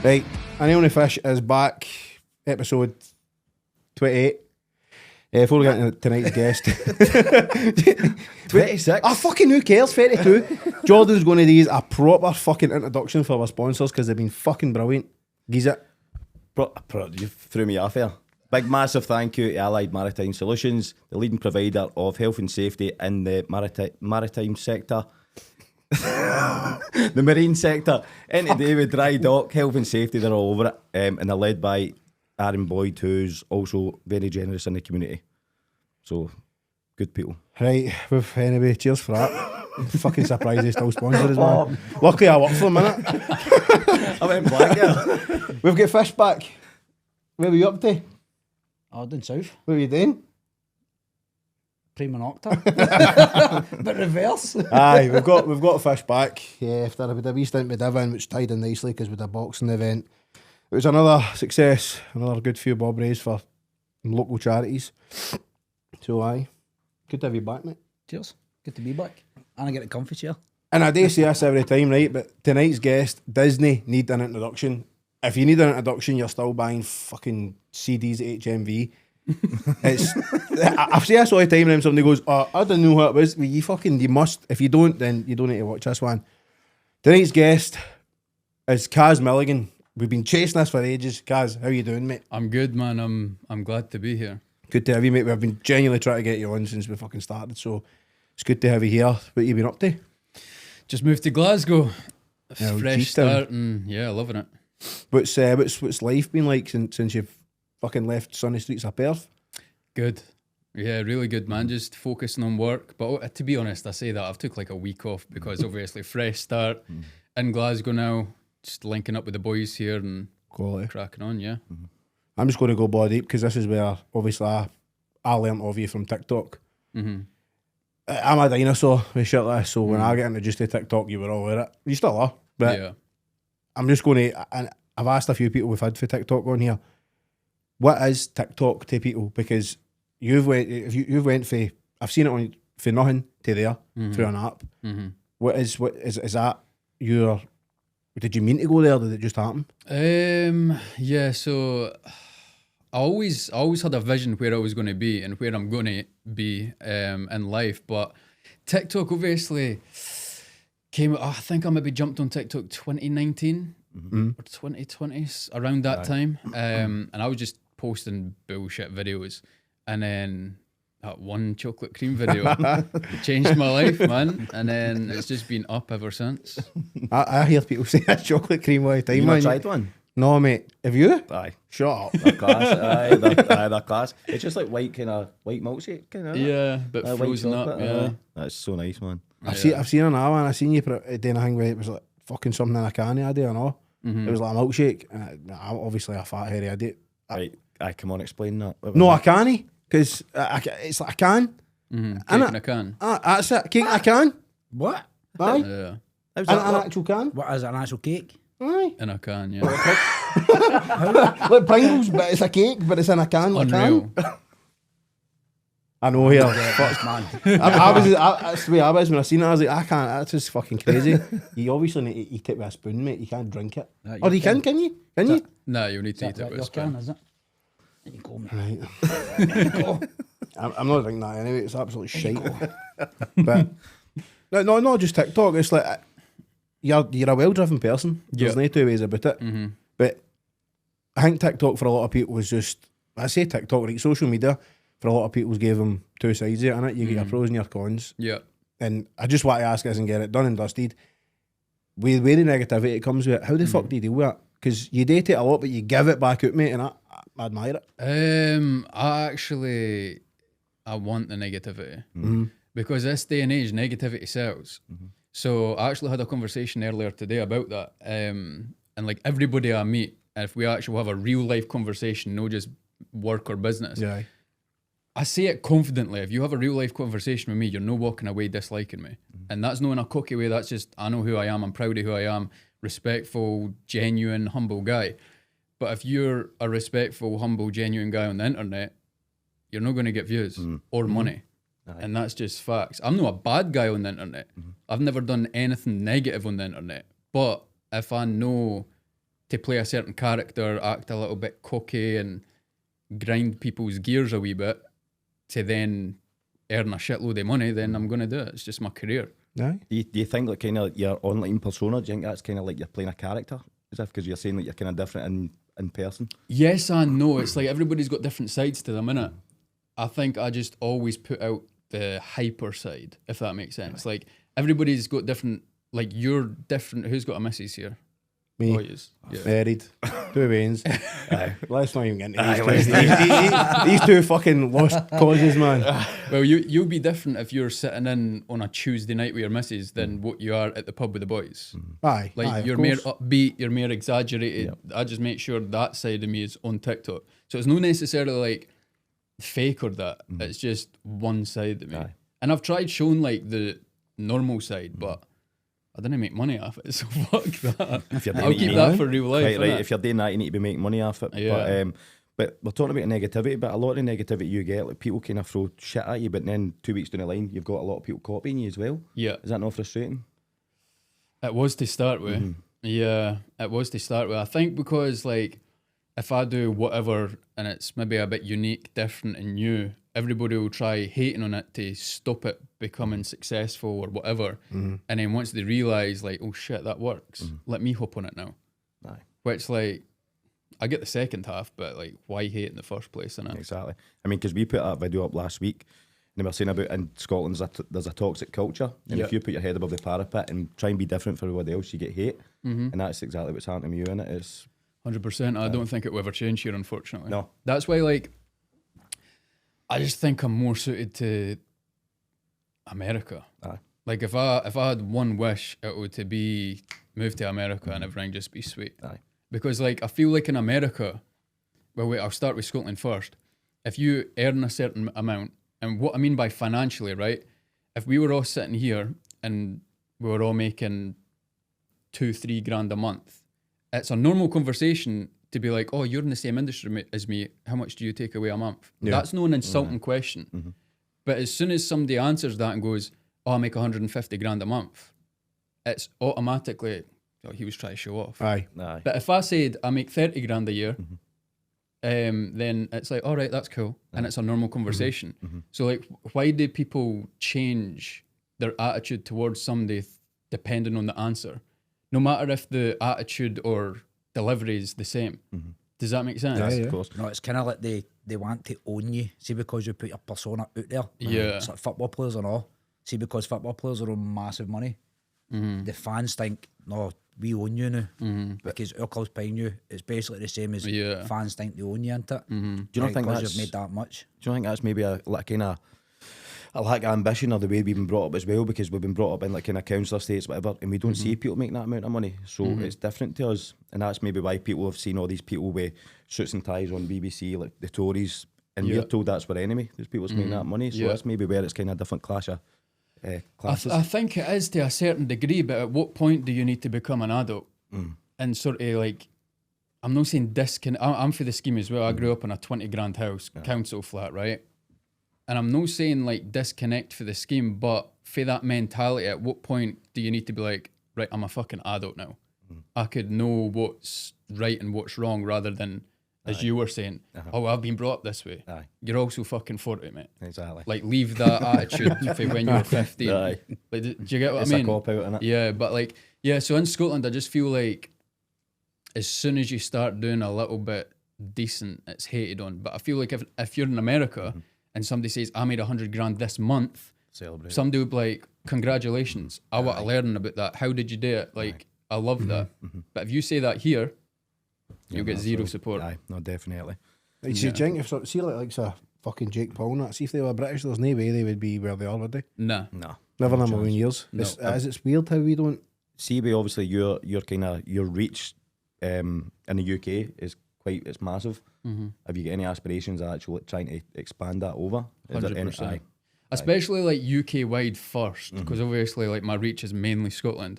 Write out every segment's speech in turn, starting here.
Right, Annie on the Fish is back, episode 28. Before we get into tonight's guest. 26. Oh, fucking who cares, 32. Jordan's going to do a proper fucking introduction for our sponsors because they've been fucking brilliant. Giz it. You threw me off here. Big massive thank you to Allied Maritime Solutions, the leading provider of health and safety in the maritime sector. The marine sector. And today with dry dock, health and safety, they're all over it. And they're led by Aaron Boyd, who's also very generous in the community. So, good people. Right, anyway, cheers for that. I'm fucking surprised they still sponsor us, man. Luckily I worked for a minute. I went black there. We've got Fish back. Where were you up to? Oh, down south. What were you doing? Prima Nocta. But reverse. Aye, we've got Fish back. Yeah, after a wee stint with Devon, which tied in nicely because with a boxing event. It was another success, another good few bob raised for local charities. So aye, good to have you back, mate. Cheers. Good to be back. And I get a comfy chair. And I do say this every time, right? But tonight's guest, Disney, need an introduction. If you need an introduction, you're still buying fucking CDs at HMV. I've said this all the time, and then somebody goes, "Oh, I didn't know what it was." Well, you must. If you don't, then you don't need to watch this one. Tonight's guest is Caz Milligan. We've been chasing this for ages. Caz, how you doing, mate? I'm good, man. I'm glad to be here. Good to have you, mate. We've been genuinely trying to get you on since we fucking started, so it's good to have you here. What you been up to? Just moved to Glasgow. Yeah, Fresh G-Town. start, and yeah, loving it. What's life been like since you've fucking left sunny streets of Perth? Good. Yeah, really good, man. Just focusing on work. But to be honest, I say that I've took like a week off because obviously fresh start in Glasgow now. Just linking up with the boys here and Quality. cracking on, yeah. I'm just going to go body deep because this is where obviously I learnt of you from TikTok. Mm-hmm. I'm a dinosaur with shit like this, so when I get introduced to TikTok, you were all with it. You still are, but Yeah. I'm just going to, and I've asked a few people we've had for TikTok on here, what is TikTok to people? Because you've went for, I've seen it on for nothing to there through an app. Mm-hmm. What is that your? Did you mean to go there? Did it just happen? Yeah, so I always had a vision where I was going to be and where I'm going to be in life, but TikTok obviously came, I think I maybe jumped on TikTok 2019 or 2020, around that time, and I was just posting bullshit videos, and then that one chocolate cream video changed my life, man, and then it's just been up ever since. I hear people say that chocolate cream all the time. You man. not tried one? No, mate. Have you? Aye. Shut up. They're class. They're class. It's just like white milkshake kind of. Yeah, but White frozen chocolate, up, yeah. That's so nice, man. I've seen another one. I seen you put it doing a thing where it was like fucking something in a can the other day, I know. It was like a milkshake. And I'm obviously a fat hairy idiot. Right, come on, explain that. What was No, it? I can't, because it's like a can. Cake Innit? in a can. That's it. Cake in a can. What? Aye. Yeah, How's An that? actual can. What is it, an actual cake? Aye. in a can, yeah. Like Pringles, but it's a cake, but it's in a can. Like Unreal. I know here. Fuck, man. That's the way I was when I seen it. I was like, I can't. That's just fucking crazy. You obviously need to eat it with a spoon, mate. You can't drink it. That Or you you can you? Can you? No, you need to eat Is it that with a your spoon. can, is it? There you go, mate. Right. There you go. I'm not drinking that anyway. It's absolute shite. But no, not just TikTok. It's like you're a well-driven person. There's Yeah. no two ways about it. But I think TikTok for a lot of people was just, I say TikTok, like social media, for a lot of people gave them two sides of it, innit? You get your pros and your cons. Yeah. And I just want to ask us and get it done and dusted. With the negativity comes with it, how the fuck do you deal with it? Because you date it a lot, but you give it back out, mate, and I admire it. I want the negativity because this day and age, negativity sells. So I actually had a conversation earlier today about that. And like everybody I meet, if we actually have a real life conversation, no just work or business, Yeah. I say it confidently. If you have a real life conversation with me, you're no walking away disliking me. And that's not in a cocky way. That's just, I know who I am. I'm proud of who I am. Respectful, genuine, humble guy. But if you're a respectful, humble, genuine guy on the internet, you're not going to get views or money. And that's just facts. I'm not a bad guy on the internet. I've never done anything negative on the internet. But if I know to play a certain character, act a little bit cocky and grind people's gears a wee bit to then earn a shitload of money, then I'm going to do it. It's just my career. Aye. Do you think like kind of your online persona? Do you think that's kind of like you're playing a character? Is that because you're saying that you're kind of different in person? Yes and no. It's like everybody's got different sides to them, innit? I think I just always put out the hyper side, if that makes sense. Like everybody's got different, like you're different. Who's got a missus here? Me. Oh, yes. Yeah. Married, 2 veins. Let's not even get into these two fucking lost causes, man. Well, you'll be different if you're sitting in on a Tuesday night with your missus than what you are at the pub with the boys. Aye, Like aye, you're of more course. upbeat, you're more exaggerated. I just make sure that side of me is on TikTok. So it's not necessarily like fake or that. It's just one side of me. Aye. And I've tried showing like the normal side, but I didn't make money off it, so fuck that. If you're doing I'll it, you keep need- that for real life. Right. innit? If you're doing that, you need to be making money off it. Yeah. But we're talking about negativity, but a lot of the negativity you get, like people kind of throw shit at you, but then 2 weeks down the line, you've got a lot of people copying you as well. Yeah. Is that not frustrating? It was to start with. Mm-hmm. Yeah, it was to start with. I think because like if I do whatever and it's maybe a bit unique, different and new, everybody will try hating on it to stop it becoming successful or whatever. And then once they realise like, oh shit, that works, let me hop on it now. Aye. Which like, I get the second half, but like why hate in the first place, innit? Exactly. I mean, because we put that video up last week, and they were saying about in Scotland there's a toxic culture, and Yeah. if you put your head above the parapet and try and be different for everybody else, you get hate, and that's exactly what's happening to you, innit? It's 100%. I don't think it will ever change here, unfortunately. No. That's why, like, I just think I'm more suited to America. Aye. Like, if I had one wish, it would to be move to America and everything just be sweet. Aye. Because, like, I feel like in America, well, wait, I'll start with Scotland first. If you earn a certain amount, and what I mean by financially, right? If we were all sitting here and we were all making 2-3 grand a month, it's a normal conversation to be like, oh, you're in the same industry as me. How much do you take away a month? Yeah. That's not an insulting question. But as soon as somebody answers that and goes, oh, I make 150 grand a month, it's automatically, oh, he was trying to show off. Aye. Aye. But if I said I make 30 grand a year, then it's like, all right, that's cool. And it's a normal conversation. So like, why do people change their attitude towards somebody depending on the answer? No matter if the attitude or delivery is the same. Does that make sense? Yeah, yeah. Of course. No, it's kind of like they want to own you. See, because you put your persona out there. Yeah. It's like football players and all. See, because football players are on massive money. The fans think, no, we own you now. Because our club's paying you. It's basically the same as Yeah. fans think they own you, isn't it? Do you not think because that's you've made that much? Do you think that's maybe a like kind of a lack of ambition or the way we've been brought up as well? Because we've been brought up in like kind of council estates, whatever, and we don't see people making that amount of money. So it's different to us, and that's maybe why people have seen all these people with suits and ties on BBC, like the Tories, and Yeah. we're told that's our enemy. There's people making that money, so Yeah. that's maybe where it's kind of different clash of classes. I think it is to a certain degree, but at what point do you need to become an adult? And sort of like, I'm not saying disconnect. I'm for the scheme as well. I grew up in a 20 grand house, council flat, right? And I'm not saying like disconnect for the scheme, but for that mentality, at what point do you need to be like, right, I'm a fucking adult now. I could know what's right and what's wrong rather than, as you were saying, oh, I've been brought up this way. Aye. You're also fucking 40, mate. Exactly. Like, leave that attitude for when you were 15. Aye. Like, do you get what It's I a mean? cop out, innit? Yeah, but like, yeah, so in Scotland, I just feel like as soon as you start doing a little bit decent, it's hated on. But I feel like if you're in America and somebody says, I made 100 grand this month, Celebrate. somebody would be like, congratulations, I want to learn about that. How did you do it? Like, I love that. But if you say that here, you'll get zero support. Aye, no, definitely. Like, see, Jink, if see like a fucking Jake Paul and that, see if they were British, there's no way they would be where they are, would they? Nah. No. Never in a million years. No. It's weird how we don't. See, but obviously your kind of your reach in the UK is it's massive. Have you got any aspirations of actually trying to expand that over? Is there any- 100%. aye. Especially like UK wide first, because obviously like my reach is mainly Scotland.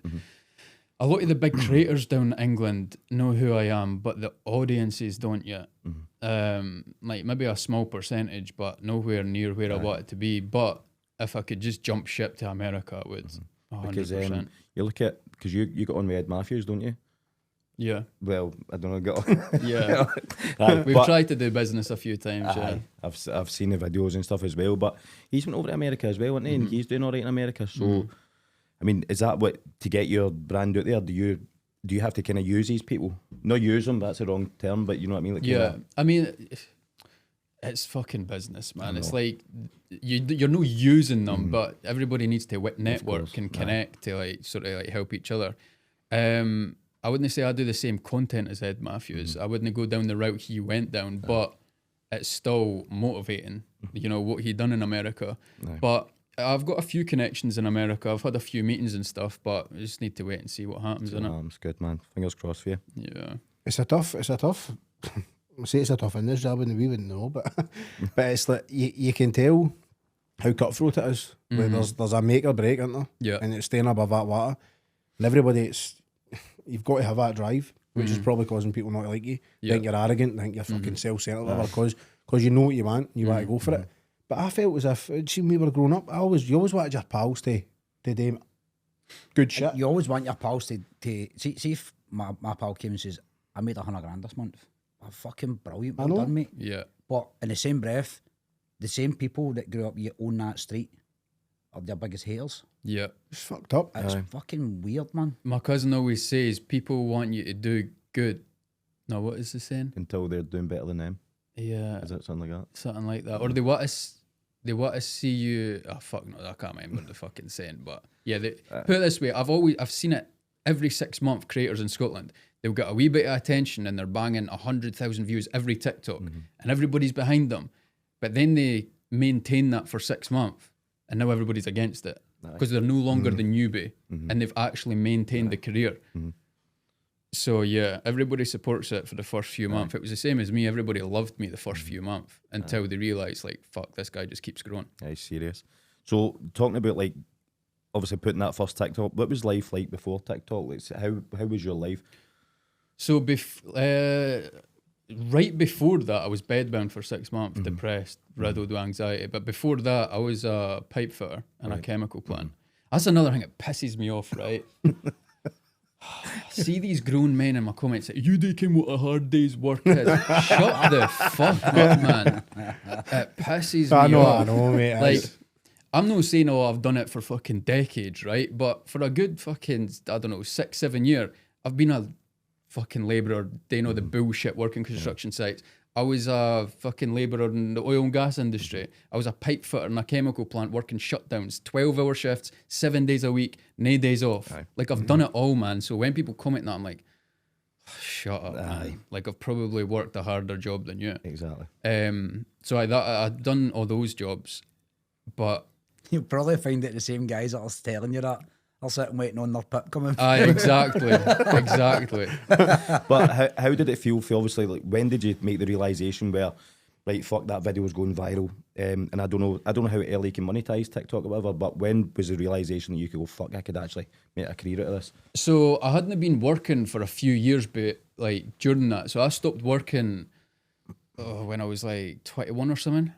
A lot of the big creators down in England know who I am, but the audiences don't yet. Like maybe a small percentage, but nowhere near where I want it to be. But if I could just jump ship to America, I would 100%. Because you look at because you got on with Ed Matthews, don't you? Yeah. Well, I don't know. Yeah. Aye, We've but- tried to do business a few times, yeah. Aye, I've seen the videos and stuff as well. But he's went over to America as well, hasn't he? And he's doing all right in America. So, I mean, is that what to get your brand out there? Do you have to kind of use these people? Not use them. That's the wrong term, but you know what I mean. Like, Yeah. kinda, I mean, it's fucking business, man. It's like you're not using them, but everybody needs to network course, and aye. connect to like sort of like help each other. I wouldn't say I do the same content as Ed Matthews. I wouldn't go down the route he went down, but it's still motivating. You know what he done in America. Aye. But I've got a few connections in America. I've had a few meetings and stuff, but I just need to wait and see what happens, innit? it's good, man. Fingers crossed for you. Yeah. It's a tough. I say it's a tough industry. I wouldn't, we wouldn't know, but but it's like you can tell how cutthroat it is. Where there's a make or break, isn't there? Yeah. And it's staying above that water. And everybody, you've got to have that drive, which is probably causing people not to like you. Yeah. Think you're arrogant, think you're fucking self-centered, because you know what you want, and you want to go for it. But I felt as if, see, when we were growing up, you always wanted your pals to do good shit. You always want your pals to see if my pal came and says, I made $100,000 this month. Oh, fucking brilliant, well know. done, mate. Yeah. But in the same breath, the same people that grew up on that street are their biggest haters. Yeah. It's fucked up. It's fucking weird, man. My cousin always says people want you to do good. No, what is the saying? Until they're doing better than them. Yeah, Is it something like that? something like that. Or they want to see you. Oh fuck no, I can't remember the fucking saying. But yeah, put it this way: I've seen it every 6 month. Creators in Scotland, they'll get a wee bit of attention and they're banging 100,000 views every TikTok, and everybody's behind them. But then they maintain that for 6 months, and now everybody's against it because they're no longer the newbie, and they've actually maintained the career. So yeah, everybody supports it for the first few months. It was the same as me. Everybody loved me the first few months until they realised, like, fuck, this guy just keeps growing. Yeah, he's serious. So talking about like obviously putting that first TikTok, what was life like before TikTok? Like, how was your life? So right before that, I was bedbound for 6 months, depressed, riddled with anxiety. But before that, I was a pipe fitter in a chemical plant. That's another thing that pisses me off, right? See these grown men in my comments say, you thinking what a hard day's work is. Shut the fuck up, man. It pisses me off. I know, mate. Like, I'm not saying, oh, I've done it for fucking decades, right? But for a good fucking, I don't know, 6-7 years, I've been a fucking labourer, doing all the bullshit working construction sites. I was a fucking labourer in the oil and gas industry. I was a pipe fitter in a chemical plant working shutdowns, 12-hour shifts, 7 days a week, no days off. Like, I've done it all, man. So when people comment that, I'm like, shut up, man. Like, I've probably worked a harder job than you. Exactly. So I'd done all those jobs, but... You'll probably find that the same guys that are telling you that are sitting waiting on their pip coming. Aye, exactly. Exactly. But how did it feel for, obviously, like, when did you make the realisation where, right, fuck, that video was going viral, and I don't know how early you can monetize TikTok or whatever, but when was the realisation that you could go, fuck, I could actually make a career out of this? So I hadn't been working for a few years, but like during that, so I stopped working when I was like 21 or something.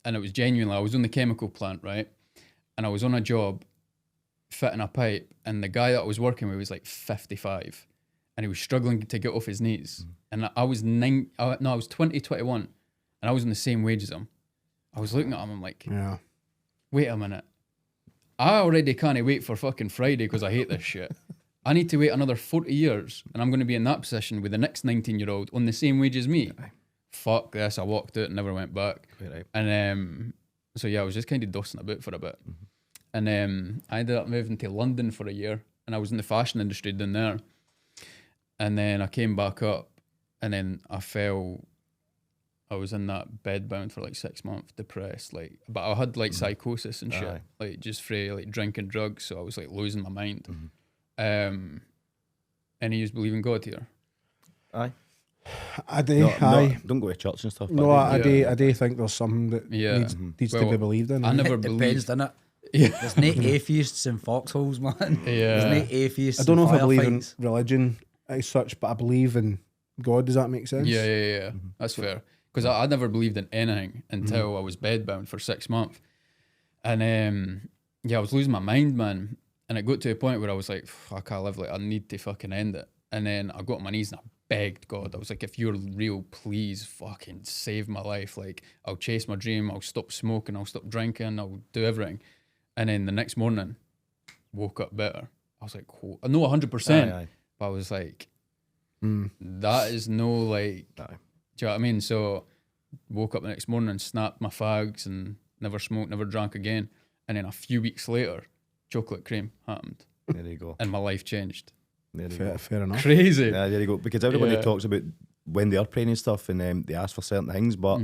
And it was genuinely, I was on the chemical plant, right? And I was on a job fitting a pipe, and the guy that I was working with was like 55, and he was struggling to get off his knees. And I was 20, 21, and I was on the same wage as him. I was looking at him, I'm like, yeah. wait a minute. I already can't wait for fucking Friday because I hate this shit. I need to wait another 40 years, and I'm going to be in that position with the next 19-year-old on the same wage as me. Fuck this, I walked out and never went back. Right. And so yeah, I was just kind of dossing about for a bit. And I ended up moving to London for a year, and I was in the fashion industry down there. And then I came back up, and then I was in that bed bound for like 6 months, depressed, like, but I had like psychosis and shit, like just for like drinking drugs, so I was like losing my mind. Any of you believe in God here? Aye. I do. Don't go to church and stuff. No, but I do think there's something that needs to Well, be believed in. I never It depends, believed. doesn't it? Yeah. There's no atheists in foxholes, man. Yeah. There's no atheists I don't know if I believe in firefights. religion as such, but I believe in God. Does that make sense? Yeah. That's fair. Because I never believed in anything until I was bedbound for 6 months. And I was losing my mind, man. And it got to a point where I was like, I can't live, like, I need to fucking end it. And then I got on my knees and I begged God. I was like, if you're real, please fucking save my life. Like, I'll chase my dream. I'll stop smoking. I'll stop drinking. I'll do everything. And then the next morning, woke up better. I was like, oh, no, 100%. Aye. But I was like, that is no like, do you know what I mean? So woke up the next morning and snapped my fags and never smoked, never drank again. And then a few weeks later, chocolate cream happened. There you go. And my life changed. There you go. Fair enough. Crazy. Yeah, there you go. Because everybody Yeah. talks about when they are praying and stuff, and they ask for certain things, but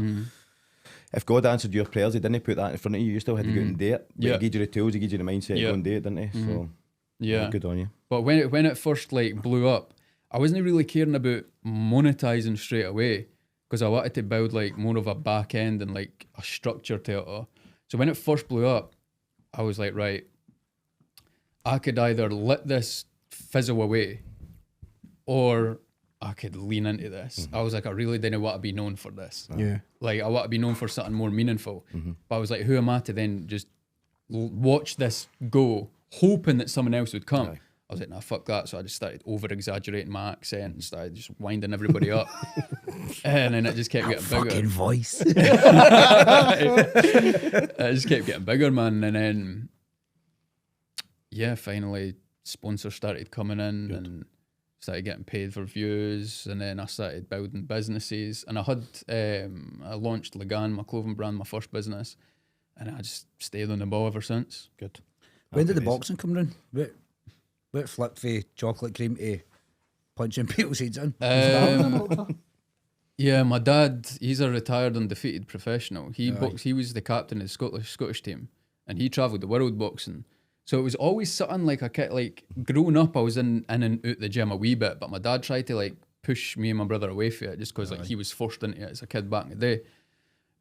if God answered your prayers, He didn't put that in front of you. You still had to go out and do it. But Yeah. He gave you the tools, He gave you the mindset to Yeah. go and do it, didn't He? So Yeah. good on you. But when it first like blew up, I wasn't really caring about monetizing straight away because I wanted to build like more of a back end and like a structure to it all. So when it first blew up, I was like, right, I could either let this fizzle away or I could lean into this. I was like, I really didn't want to be known for this. Yeah. Like, I want to be known for something more meaningful. But I was like, who am I to then just watch this go, hoping that someone else would come? Aye. I was like, nah, fuck that. So I just started over-exaggerating my accent and started just winding everybody up. And then it just kept getting bigger. Fucking voice. It just kept getting bigger, man. And then, yeah, finally sponsors started coming in and started getting paid for views. And then I started building businesses. And I had, I launched Ligan, my clothing brand, my first business. And I just stayed on the ball ever since. Good. When did the Happy days. boxing come in? What flipped for chocolate cream to punching people's heads in? Yeah, my dad, he's a retired undefeated professional. He was the captain of the Scottish team, and he travelled the world boxing. So it was always something like growing up, I was in and out the gym a wee bit, but my dad tried to like push me and my brother away from it just because like he was forced into it as a kid back in the day.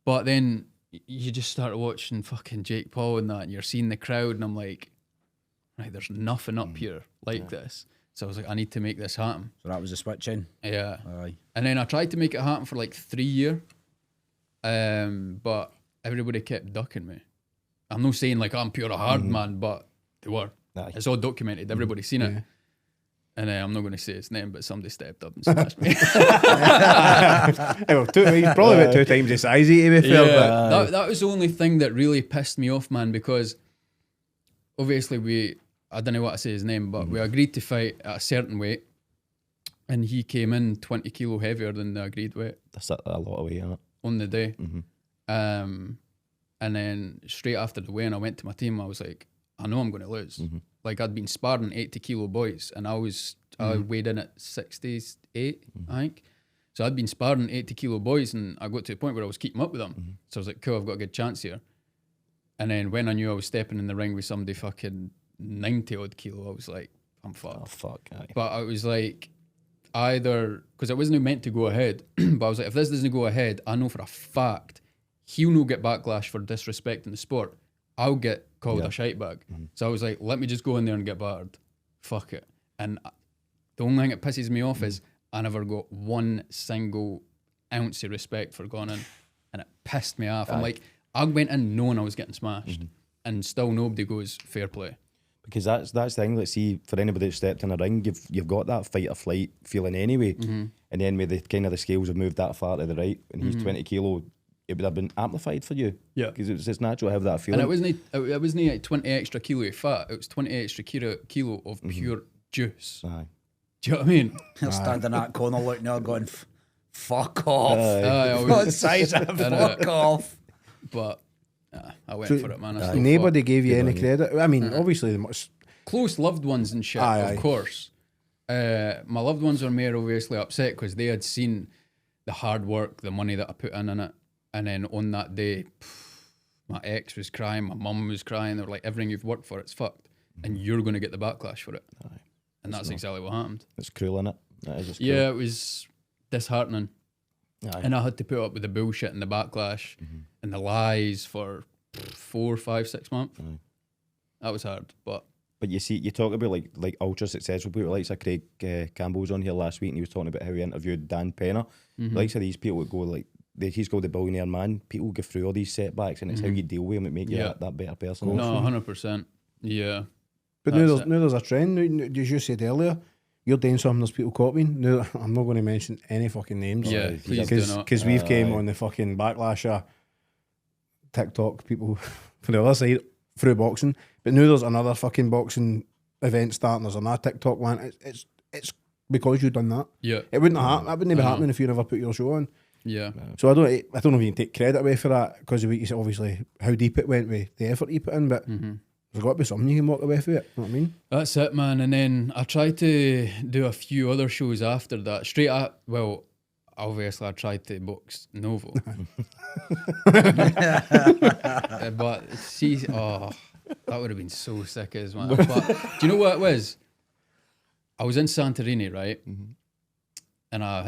But then you just start watching fucking Jake Paul and that, and you're seeing the crowd, and I'm like, right, there's nothing up here like this. So I was like, I need to make this happen. So that was the switch in. Yeah. Aye. And then I tried to make it happen for like 3 years, but everybody kept ducking me. I'm not saying like I'm pure a hard man, but they were. Aye. It's all documented. Everybody's seen it. Yeah. And I'm not going to say its name, but somebody stepped up and smashed me. Hey, well, he's probably about 2 times the size, to be fair. But that was the only thing that really pissed me off, man, because obviously I don't know what to say his name, but we agreed to fight at a certain weight, and he came in 20 kilo heavier than the agreed weight That's a lot of weight, isn't it? on the day. And then straight after the weigh-in, I went to my team. I was like, I know I'm going to lose. Like, I'd been sparring 80 kilo boys, and I weighed in at 68, I think. So I'd been sparring 80 kilo boys, and I got to the point where I was keeping up with them. So I was like, cool, I've got a good chance here. And then when I knew I was stepping in the ring with somebody fucking 90 odd kilo, I was like, I'm fucked. Oh, fuck. Aye. But I was like, either, because it wasn't meant to go ahead, but I was like, if this doesn't go ahead, I know for a fact he'll not get backlash for disrespecting the sport. I'll get called a shite bag. So I was like, let me just go in there and get battered. Fuck it. And the only thing that pisses me off is I never got one single ounce of respect for going in, and it pissed me off. I'm like, I went in knowing I was getting smashed, and still nobody goes fair play. Because that's the thing. Let's see, for anybody that's stepped in a ring, you've got that fight or flight feeling anyway. And then with the scales have moved that far to the right, and he's 20 kilo, it would have been amplified for you. Yeah. Because it's natural to have that feeling. And it wasn't like 20 extra kilo of fat. It was 20 extra kilo of pure juice. Aye. Do you know what I mean? They're standing in that corner looking there going, fuck off. I What was, size of fuck off. But I went for it, man. I still nobody fought. gave you any credit. I mean, obviously, the much. Close loved ones and shit, Aye, of aye. course. My loved ones were more obviously upset because they had seen the hard work, the money that I put in it. And then on that day, my ex was crying, my mum was crying. They were like, everything you've worked for, it's fucked. And you're going to get the backlash for it. Aye. And that's exactly what happened. It's cruel, innit? That is just cruel. Yeah, it was disheartening. Aye. And I had to put up with the bullshit and the backlash and the lies for 4, 5, 6 months. That was hard, but you see, you talk about like ultra successful people, like Craig Campbell was on here last week, and he was talking about how he interviewed Dan Penner. Like of these people that go like, he's called the billionaire man. People go through all these setbacks, and it's how you deal with them that make you that better person. no, 100%. Yeah. But now there's a trend, as you said earlier, you're doing something there's people copying. No, I'm not going to mention any fucking names. Yeah, please do not. Because we've came on the fucking backlash of TikTok people from the other side through boxing. But now there's another fucking boxing event starting. There's another TikTok one. It's because you've done that. Yeah. It wouldn't happen. That wouldn't be happening if you never put your show on. Yeah. So I don't know if you can take credit away for that because obviously how deep it went with the effort you put in, but there's got to be something you can walk away with it. You know what I mean? That's it, man. And then I tried to do a few other shows after that. Straight at, well, obviously I tried to box Novo. But see, that would have been so sick as man. But do you know what it was? I was in Santorini, right? And I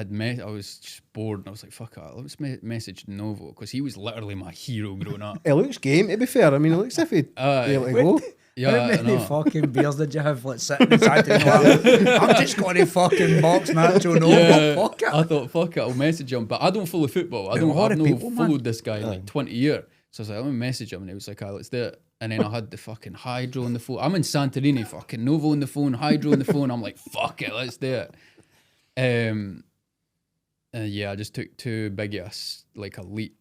was just bored, and I was like, "Fuck it, let's message Novo," because he was literally my hero growing up. It looks game, to be fair. I mean, it looks if he'd be able to go. Yeah, How many fucking beers did you have like sitting inside the I'm just going to fucking box Nacho Novo. Fuck it. I thought, fuck it, I'll message him. But I don't follow football. I've followed this guy in like 20 years. So I was like, let me message him. And he was like, let's do it. And then I had the fucking Hydro on the phone. I'm in Santorini, fucking Novo on the phone, Hydro on the phone. I'm like, fuck it, let's do it. Yeah, I just took too big a leap.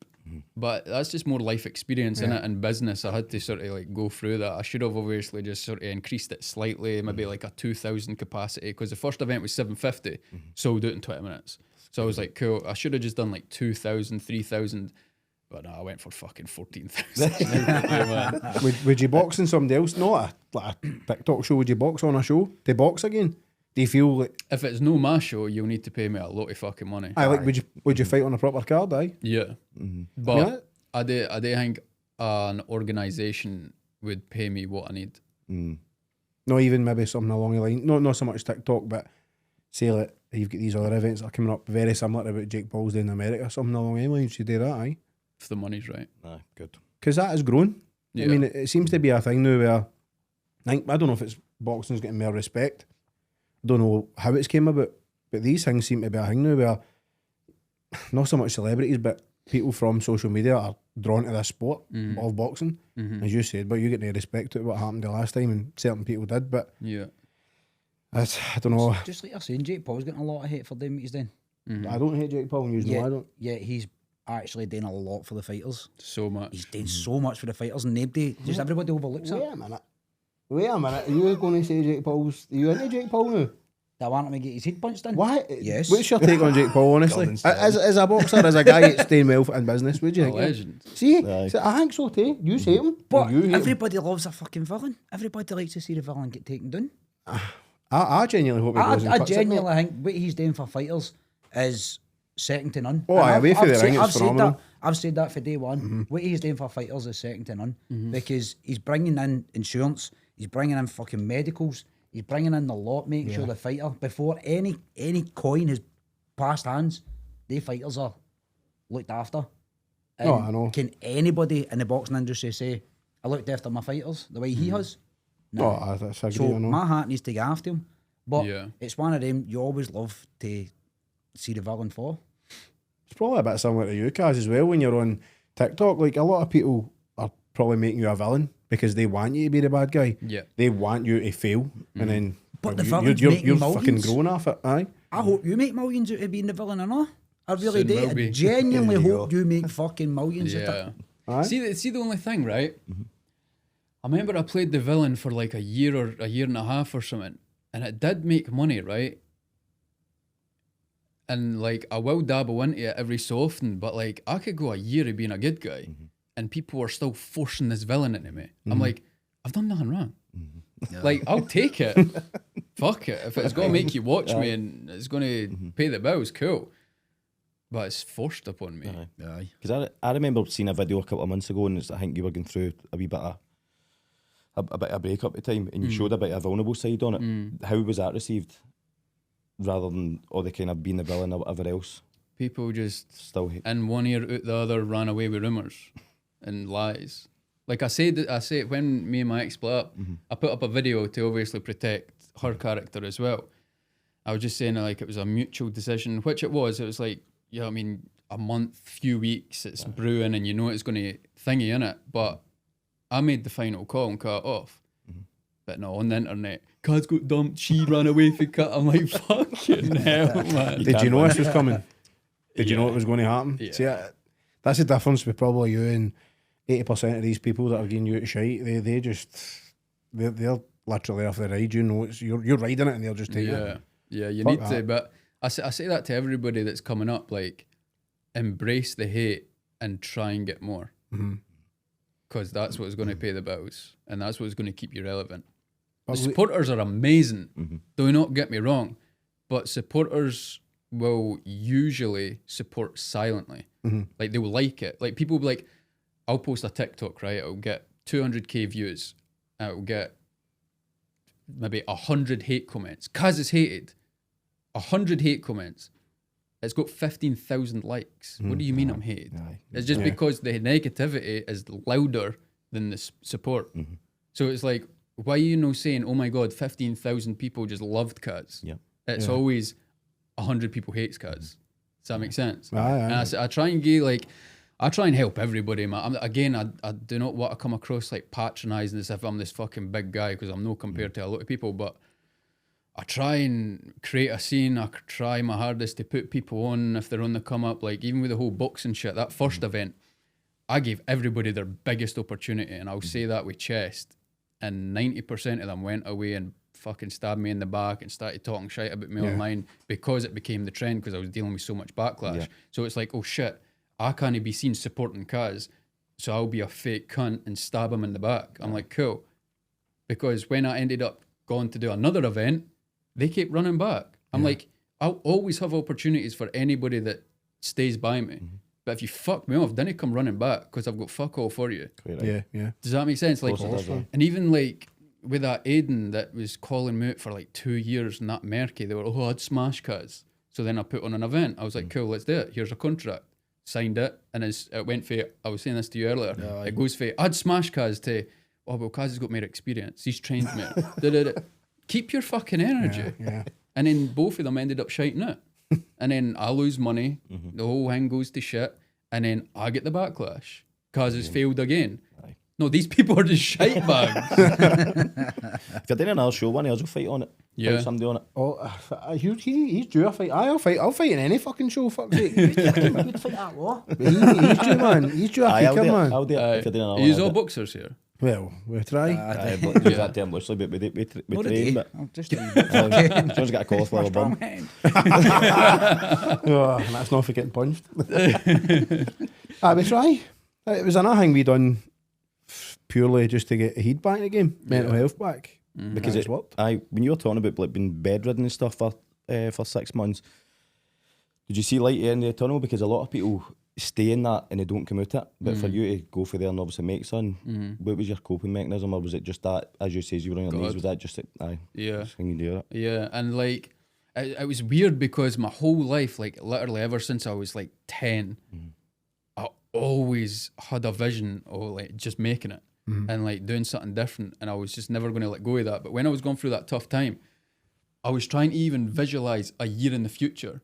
But that's just more life experience in it, and business. I had to sort of like go through that. I should have obviously just sort of increased it slightly, maybe like a 2,000 capacity, because the first event was 750, sold out in 20 minutes. So I was like, cool, I should have just done like 2,000, 3,000, but no, I went for fucking 14,000. Yeah, Would you box in somebody else? Not like a TikTok show. Would you box on a show? To box again? Do you feel like if it's no my show, you'll need to pay me a lot of fucking money. would you fight on a proper card, aye? Yeah. But I do think an organisation would pay me what I need. Not even maybe something along the line. Not so much TikTok, but say like you've got these other events that are coming up very similar to what Jake Paul's doing in America, something along the lines. You do that, aye? If the money's right. Aye, good. Because that has grown. Yeah. I mean, it seems to be a thing now where I don't know if it's boxing's getting more respect. I don't know how it's came about, but these things seem to be a thing now where not so much celebrities, but people from social media are drawn to this sport of boxing, as you said. But you get no respect to what happened the last time, and certain people did. But yeah, I don't know. Just like you're saying, Jake Paul's getting a lot of hate for doing what he's doing. I don't hate Jake Paul, and you know I don't. Yeah, he's actually doing a lot for the fighters. so much. He's doing so much for the fighters, and everybody overlooks Wait it. a minute. Are you going to say Jake Paul's? Are you into Jake Paul now? They want him to get his head punched in. Why? Yes. What's your take on Jake Paul, honestly? As a boxer, as a guy that's staying well in business, would you A think? legend. See, I think so too. You hate him, But you hate him. everybody loves a fucking villain. Everybody likes to see the villain get taken down. I genuinely hope he goes and I cuts it, genuinely think what he's doing for fighters is second to none. Oh, And aye, away from the ring, it's I've said phenomenal. that. I've said that for day one. What he's doing for fighters is second to none because he's bringing in insurance, he's bringing in fucking medicals, he's bringing in the lot, making sure the fighter before any coin has passed hands, the fighters are looked after. And I know. Can anybody in the boxing industry say I looked after my fighters the way he has? No, I agree. So I know. my heart needs to get after him. But Yeah. it's one of them you always love to see the villain for. It's probably a bit similar to you, Caz, as well. When you're on TikTok, like a lot of people are probably making you a villain because they want you to be the bad guy. Yeah. They want you to fail, and then But the you- villain's you're making fucking millions. growing off it, aye. I hope you make millions out of being the villain or not. I really Soon do. will I be. genuinely There you hope go. you make fucking millions out of Yeah. it. Aye. See the only thing, right? I remember I played the villain for like a year or a year and a half or something, and it did make money, right? And like I will dabble into it every so often, but like I could go a year of being a good guy, and people are still forcing this villain into me. I'm like, I've done nothing wrong. Like I'll take it. Fuck it. If it's gonna make you watch me and it's gonna pay the bills, cool. But it's forced upon me. Aye. Because I remember seeing a video a couple of months ago, and I think you were going through a wee bit of a bit of breakup at the time, and you showed a bit of a vulnerable side on it. How was that received? Rather than all the kind of being the villain or whatever else. People just Still, in one ear out the other ran away with rumours and lies. Like I said when me and my ex split up, I put up a video to obviously protect her character as well. I was just saying like it was a mutual decision, which it was. It was like, yeah, I mean, a month, few weeks, it's brewing and you know it's going to thingy in it. But I made the final call and cut it off. But no, on the internet, Caz got dumped, she ran away for cut. I'm like, fucking hell, man. Did you know this was coming? Did you know Yeah. it was going to happen? Yeah. See, that's the difference with probably you and 80% of these people that are getting you out of shite. They're literally off the ride. You know, you're riding it, and they'll just take it. Yeah, you Fuck need to. that. But I say that to everybody that's coming up, like, embrace the hate and try and get more. Because that's what's going to pay the bills, and that's what's going to keep you relevant. The But supporters are amazing. Do not get me wrong, but supporters will usually support silently. Like, they will like it. Like, people will be like, I'll post a TikTok, right? It'll get 200k views. And it'll get maybe 100 hate comments. Caz is hated. 100 hate comments. It's got 15,000 likes. What do you mean I'm hated? It's just because the negativity is louder than the support. So it's like, why are you saying, oh my God, 15,000 people just loved Caz? It's always 100 people hates Caz. Does that make sense? And I try and get like, I try and help everybody, man. I do not want to come across like patronising as if I'm this fucking big guy, because I'm not compared to a lot of people, but I try and create a scene. I try my hardest to put people on if they're on the come up. Like, even with the whole boxing shit, that first event, I gave everybody their biggest opportunity, and I'll say that with chest. And 90% of them went away and fucking stabbed me in the back and started talking shit about me online, because it became the trend, because I was dealing with so much backlash. So it's like, oh shit, I can't be seen supporting Caz, so I'll be a fake cunt and stab him in the back. I'm like, cool. Because when I ended up going to do another event, they kept running back. I'm like, I'll always have opportunities for anybody that stays by me. But if you fuck me off, then it come running back, because I've got fuck all for you. Yeah. Does that make sense? Like, and even like with that Aiden that was calling me out for like 2 years and that murky, they were, oh, I'd smash Caz. So then I put on an event. I was like, cool, let's do it. Here's a contract. Signed it, and it went for, I was saying this to you earlier, it goes for, I'd smash Caz to, oh, well, Caz has got more experience. He's trained me. Keep your fucking energy. And then both of them ended up shiting it. And then I lose money. The whole thing goes to shit. And then I get the backlash. Caz has failed again. No, these people are just shite bags. If you're doing another show, one of us will fight on it. Fight somebody on it. Oh, he's due a fight. I'll fight in any fucking show. Fuck's sake. You'd fight that war. He's due, man. He's due a kicker, man. I'll do it. If you're doing another Use one, all I'll do it. boxers here. Well, we'll try. But use that term loosely, but we train. But I'm just John's got a cauliflower bum. Oh, and that's not for getting punched. We try. It was another thing we done purely just to get the heat back in the game, mental health back. Because it's worked. When you were talking about like being bedridden and stuff for 6 months, did you see light at the end of the tunnel? Because a lot of people stay in that and they don't come out it. But for you to go for there and obviously make something, what was your coping mechanism, or was it just that, as you say, you were on your knees? Was that just thing you do it? Yeah, and like it was weird, because my whole life, like literally ever since I was like 10, I always had a vision of like just making it and like doing something different, and I was just never going to let go of that. But when I was going through that tough time, I was trying to even visualize a year in the future.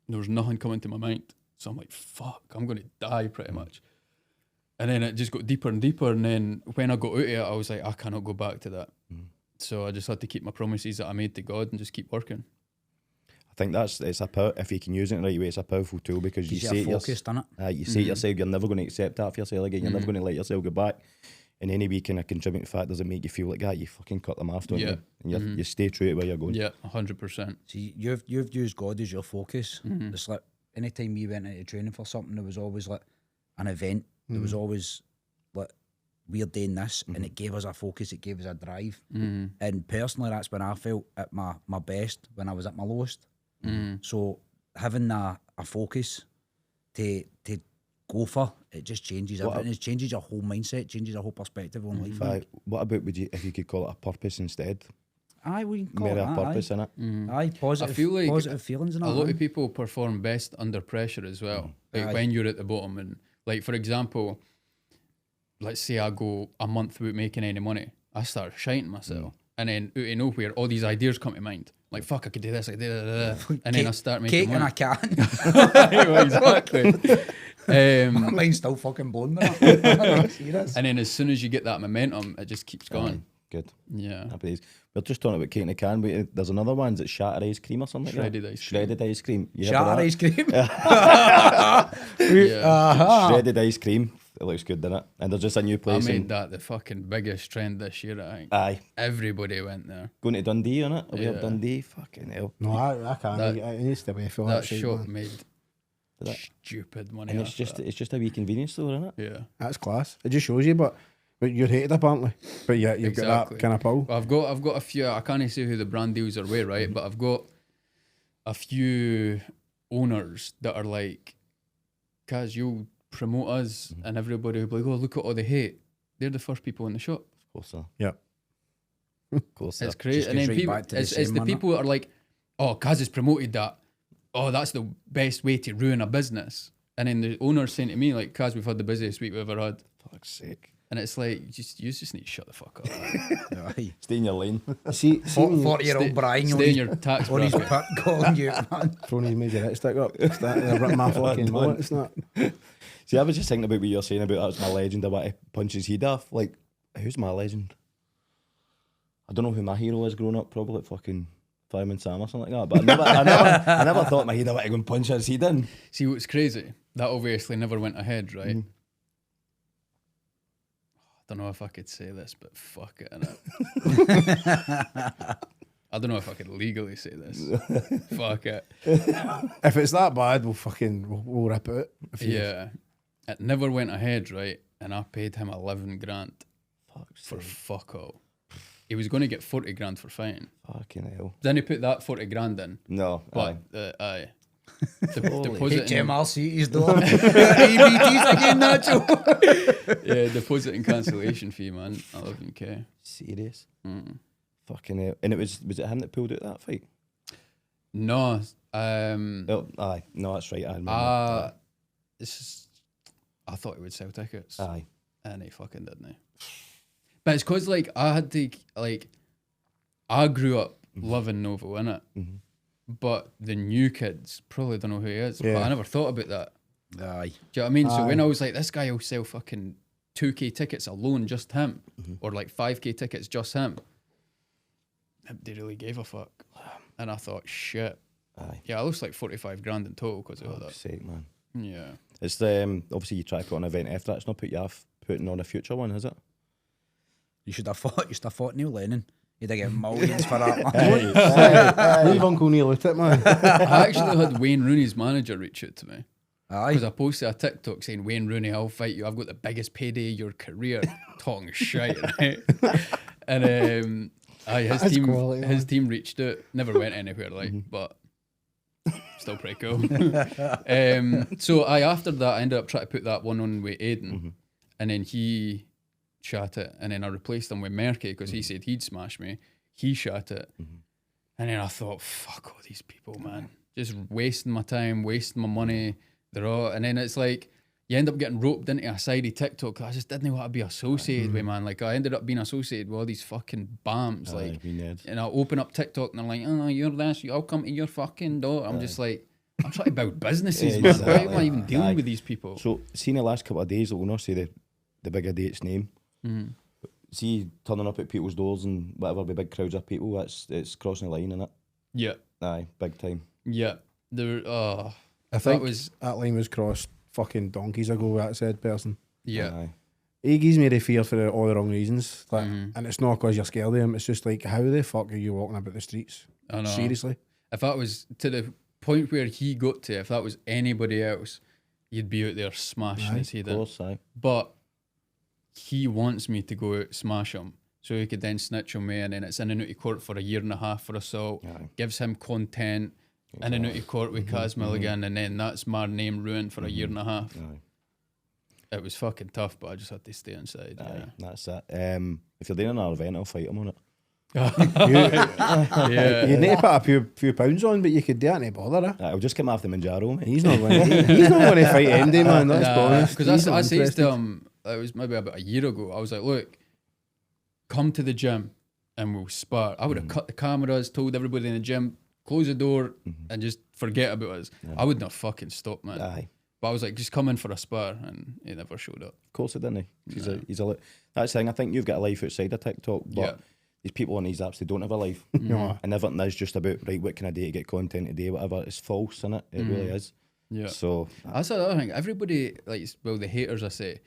There was nothing coming to my mind, so I'm like, fuck, I'm going to die pretty much. And then it just got deeper and deeper, and then when I got out of it, I was like, I cannot go back to that. So I just had to keep my promises that I made to God and just keep working. I think if you can use it in the right way, it's a powerful tool, because you say focused on it. You say to yourself, you're never going to accept that for yourself again. You're never going to let yourself go back. And any way kind of contribute factors that make you feel like that, you fucking cut them off, don't you? And you stay true to where you're going. Yeah, 100%. See, you've used God as your focus. It's like anytime we went into training for something, there was always like an event. There was always like, we're doing this, and it gave us a focus, it gave us a drive. And personally, that's when I felt at my best, when I was at my lowest. So having a focus to go for, it just changes everything. It changes your whole mindset, changes your whole perspective on life. What about, if you could call it a purpose instead? Aye, we can call Maybe it a that, purpose in it. Aye, positive. I feel like positive feelings. And a lot of people perform best under pressure as well. Like when you're at the bottom, and like, for example, let's say I go a month without making any money, I start shiting myself, and then out of nowhere, all these ideas come to mind. Like, fuck, I could do this, I could do that, and then I start making cake money. and a can. Exactly. Mine's still fucking blown. Serious. And then as soon as you get that momentum, it just keeps going. good. Yeah. Happy days. We're just talking about cake in a can. There's another one that's shatter ice cream or something. Shredded like that. ice cream. Shredded ice cream. You heard Shatter of that? ice cream. Yeah. Shredded ice cream. It looks good, doesn't it? And there's just a new I place. made that the fucking biggest trend this year, I think. Aye. Everybody went there. Going to Dundee on it. Are we Yeah. up Dundee? Fucking hell. No, I can't. That- It needs to be for That that shit, shop man. made That- stupid money. And it's off just that. it's just a wee convenience store, isn't it? Yeah. That's class. It just shows you, but you're hated apparently. But yeah, you've got Exactly. that kind of pull. I've got a few. I can't say who the brand deals are with, right? But I've got a few owners that are like, Caz, you'll promote us, and everybody will be like, oh, look at all the hate. They're the first people in the shop. Of course, sir. Yeah. Of course, sir. It's crazy. Just And then goes right people, back to the it's same the man, people that are like, oh, Caz has promoted that. Oh, that's the best way to ruin a business. And then the owner's saying to me, like, Caz, we've had the busiest week we've ever had. Fuck's sake. And it's like, you just need to shut the fuck up. Aye. Stay in your lane. See, when you 40-year-old Brian Stay in your tax on his bracket. pit calling you, man. throwing his major hit stick up, it's that rip my fucking wallet. It's not. See, I was just thinking about what you're saying about that's my legend. I want to punch his head off. Like, who's my legend? I don't know who my hero is growing up. Probably fucking Fireman Sam or something like that. But I never thought in my head I want to go and punch his head in. See what's crazy? That obviously never went ahead, right? I don't know if I could say this, but fuck it, innit? I don't know if I could legally say this. Fuck it. If it's that bad, we'll rip it. Yeah. It never went ahead, right? And I paid him 11 grand Fuck's for sake. fuck all. He was going to get 40 grand for fine. Fucking hell. Then he put that 40 grand in. No, But, aye. deposit HMRC's door. EBT's again, Nacho. yeah, deposit and cancellation fee, man. 11k. Serious? Mm. Fucking hell. And was it him that pulled out that fight? No, Oh, aye. No, that's right. I remember. this is, I thought he would sell tickets, Aye. and he fucking didn't. But it's cause like I had to I grew up loving Novo, innit? Mhm. But the new kids probably don't know who he is. But Yeah. I never thought about that. Aye. Do you know what I mean? So when Aye. I was like, this guy will sell fucking 2k tickets alone, just him, or like 5k tickets, just him. They really gave a fuck, and I thought, shit. Aye. Yeah, I lost like 45 grand in total because of all Fuck's that. sake, man. Yeah. It's obviously you try to put on an event after that. It's not put you off putting on a future one, has it? You should have fought Neil Lennon. You'd have get millions for that, man. Leave Uncle Neil out it, man. I actually had Wayne Rooney's manager reach out to me because Aye. I posted a TikTok saying, Wayne Rooney, I'll fight you. I've got the biggest payday of your career. Talking shit, right? And his That's team quality, his man. team reached out. Never went anywhere, like, but still pretty cool. So after that, I ended up trying to put that one on with Aiden, and then he shot it, and then I replaced him with Merky because he said he'd smash me. He shot it, and then I thought, fuck all these people, man, just wasting my time, wasting my money. They're all, and then it's like you end up getting roped into a sidey TikTok. I just didn't want to be associated with, man. Like I ended up being associated with all these fucking bams, like. we need. And I'll open up TikTok and they're like, oh, you're this, I'll come to your fucking door. I'm just like, I'm trying to build businesses, Yeah, man. Why am I exactly. even dealing Aye. with these people? So, see in the last couple of days, the owner say the bigger date's name. See turning up at people's doors and whatever with big crowds of people, it's crossing the line, innit? Yeah, Aye, big time. yeah. There, I that think was, that line was crossed fucking donkeys ago, that said person. yeah. Aye. He gives me the fear for all the wrong reasons. Like, Mm-hmm. and it's not because you're scared of him, it's just like, how the fuck are you walking about the streets? I know. Seriously? If that was to the point where he got to, if that was anybody else, you'd be out there smashing Aye, his head Of in. course, aye. But he wants me to go out smash him so he could then snitch on me, and then it's in and out of court for a year and a half for assault. Aye. Gives him content in and out of court with Caz Milligan, and then that's my name ruined for a year and a half. Aye. It was fucking tough, but I just had to stay inside. Aye. That's it. If you're doing another event, I'll fight him on it. Yeah. You need to put a few pounds on, but you could do it, no bother. Aye, I'll just come after Manjaro, mate. He's not going to fight Andy, man, let's be honest. Because He's I not said interested. to him, it was maybe about a year ago, I was like, look, come to the gym and we'll spar. I would have cut the cameras, told everybody in the gym, close the door and just forget about us. I would not fucking stop, man. Aye. But I was like, just come in for a spar, and he never showed up. Of course, it didn't. He's a that's the thing. I think you've got a life outside of TikTok, but Yeah. these people on these apps, they don't have a life, No. and everything is just about right. What can I do to get content today? Whatever. It's false, isn't it? It really is. Yeah. So That's another thing. Everybody, like, well, the haters, I say,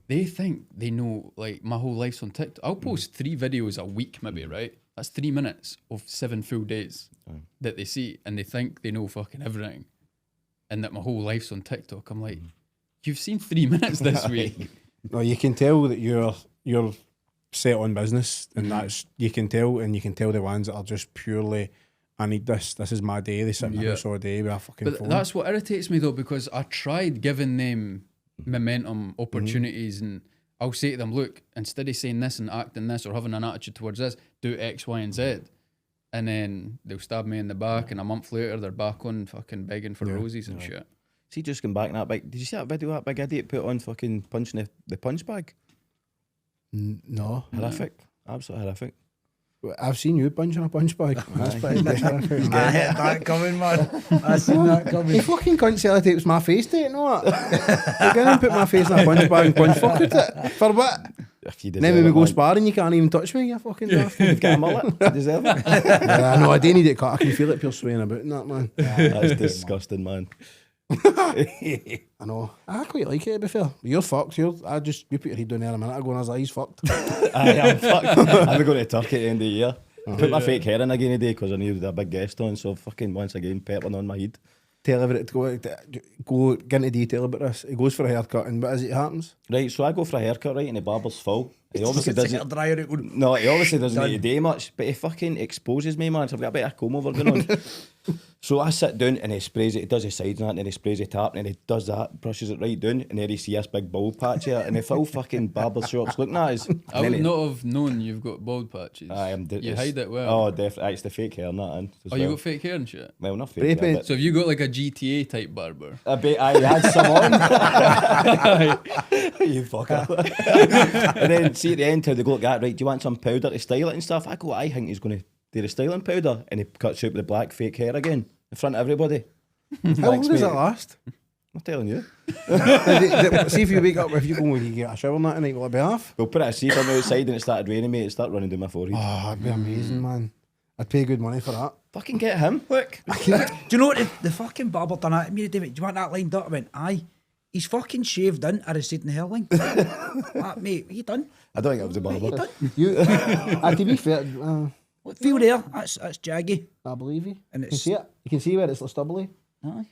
they think they know, like, my whole life's on TikTok. I'll post 3 videos a week, maybe, right? That's 3 minutes of 7 full days that they see, and they think they know fucking everything, and that my whole life's on TikTok. I'm like, you've seen 3 minutes this week. No, you can tell that you're set on business, and that's you can tell the ones that are just purely, I need this. This is my day. They sit in the house all day with a fucking But phone. that's what irritates me though, because I tried giving them momentum, opportunities, and I'll say to them, look, instead of saying this and acting this or having an attitude towards this, do X, Y, and Z. And then they'll stab me in the back, and a month later they're back on fucking begging for roses and shit. see, just going back in that big. Did you see that video that big idiot put on fucking punching the punch bag? No, Horrific, absolutely horrific. I've seen you punching a punch bag. That's pretty good. I hit that coming, man. I seen that He coming. fucking cunt sellotapes my face to it, no? You're going to put my face in a punch bag and punch fuck at it. For what? If you Then deserve when we it, go man. sparring, you can't even touch me, you fucking daft. You've got a mullet. You deserve it. Yeah, no, I do need it cut. I can feel it pure swaying about in that, man. That's disgusting, man. I know. I quite like it, to be fair. You're fucked. You put your head down there a minute ago and I was like, he's fucked. I am fucked. I'm going to Turkey at the end of the year. I put my fake hair in again today because I knew there was a big guest on, so fucking once again peppering on my head. Tell everybody to go get into detail about this. He goes for a haircut and what is it happens? Right, so I go for a haircut, right, and the barber's full. He obviously It's a doesn't. hairdryer, it would- No, he obviously doesn't need to do much, but he fucking exposes me, man. So I've got a bit of comb over going on. So I sit down and he sprays it. He does his sides and that, and then he sprays it up, and then he does that, brushes it right down, and then he sees this big bald patch here, and the full fucking barber shop's looking at us. I would not have known you've got bald patches. I am. You hide it well. Oh, definitely. It's the fake hair, not in. Oh, you got fake hair and shit? Well, not Spray fake hair, paint. but So have you got like a GTA type barber? I bet I had some on. You fucker. And then see at the end how they go like that, right, do you want some powder to style it and stuff? I go, I think he's going to do the styling powder. And he cuts out with the black fake hair again in front of everybody. How long does it last? I'm telling you. See if you wake up, if you go and you get a shower that night, will it be off? We'll put it asleep on the outside and it started raining, mate. It started running down my forehead. Oh, that'd be amazing, man. I'd pay good money for that. Fucking get him. Look. Do you know what the fucking barber done that to me, David? Do you want that lined up? I went, aye. He's fucking shaved in at his seat in the hairline. Mate, what you done? I don't think it was a barber. You, to be fair, Look, feel there. That's jaggy. I believe you. And You can it's- see it. You can see where it's stubbly. Aye.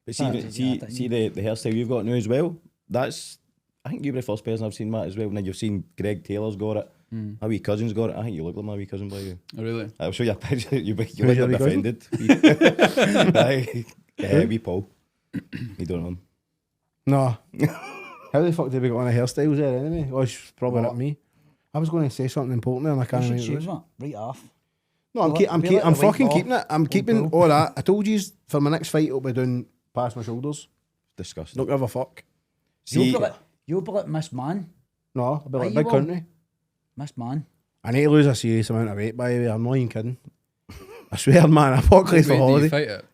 But see, Yeah, see the hairstyle you've got now as well. That's, I think you're the first person I've seen that as well. Now you've seen Greg Taylor's got it. My wee cousin's got it. I think you look like my wee cousin, by the way. Oh, really? I'll show you a picture. You look your a wee bit cousin? offended. Aye. Wee Paul. You don't know him. No. How the fuck did we get on a hairstyles there anyway? Oh, it's probably not me. I was going to say something important there and I can't You remember. should what it shave was. that right off. No, I'm Feel like I'm the white fucking ball. keeping it. I'm keeping ball. all that. I told you for my next fight it'll be down past my shoulders. Disgusting. Don't give a fuck. See, You'll be like Miss Man. No, I'll be like Aye, big you will. country. Miss Man. I need to lose a serious amount of weight, by the way. I'm not even kidding. I swear, man. I bought clothes for Wait, do you holiday. fight it?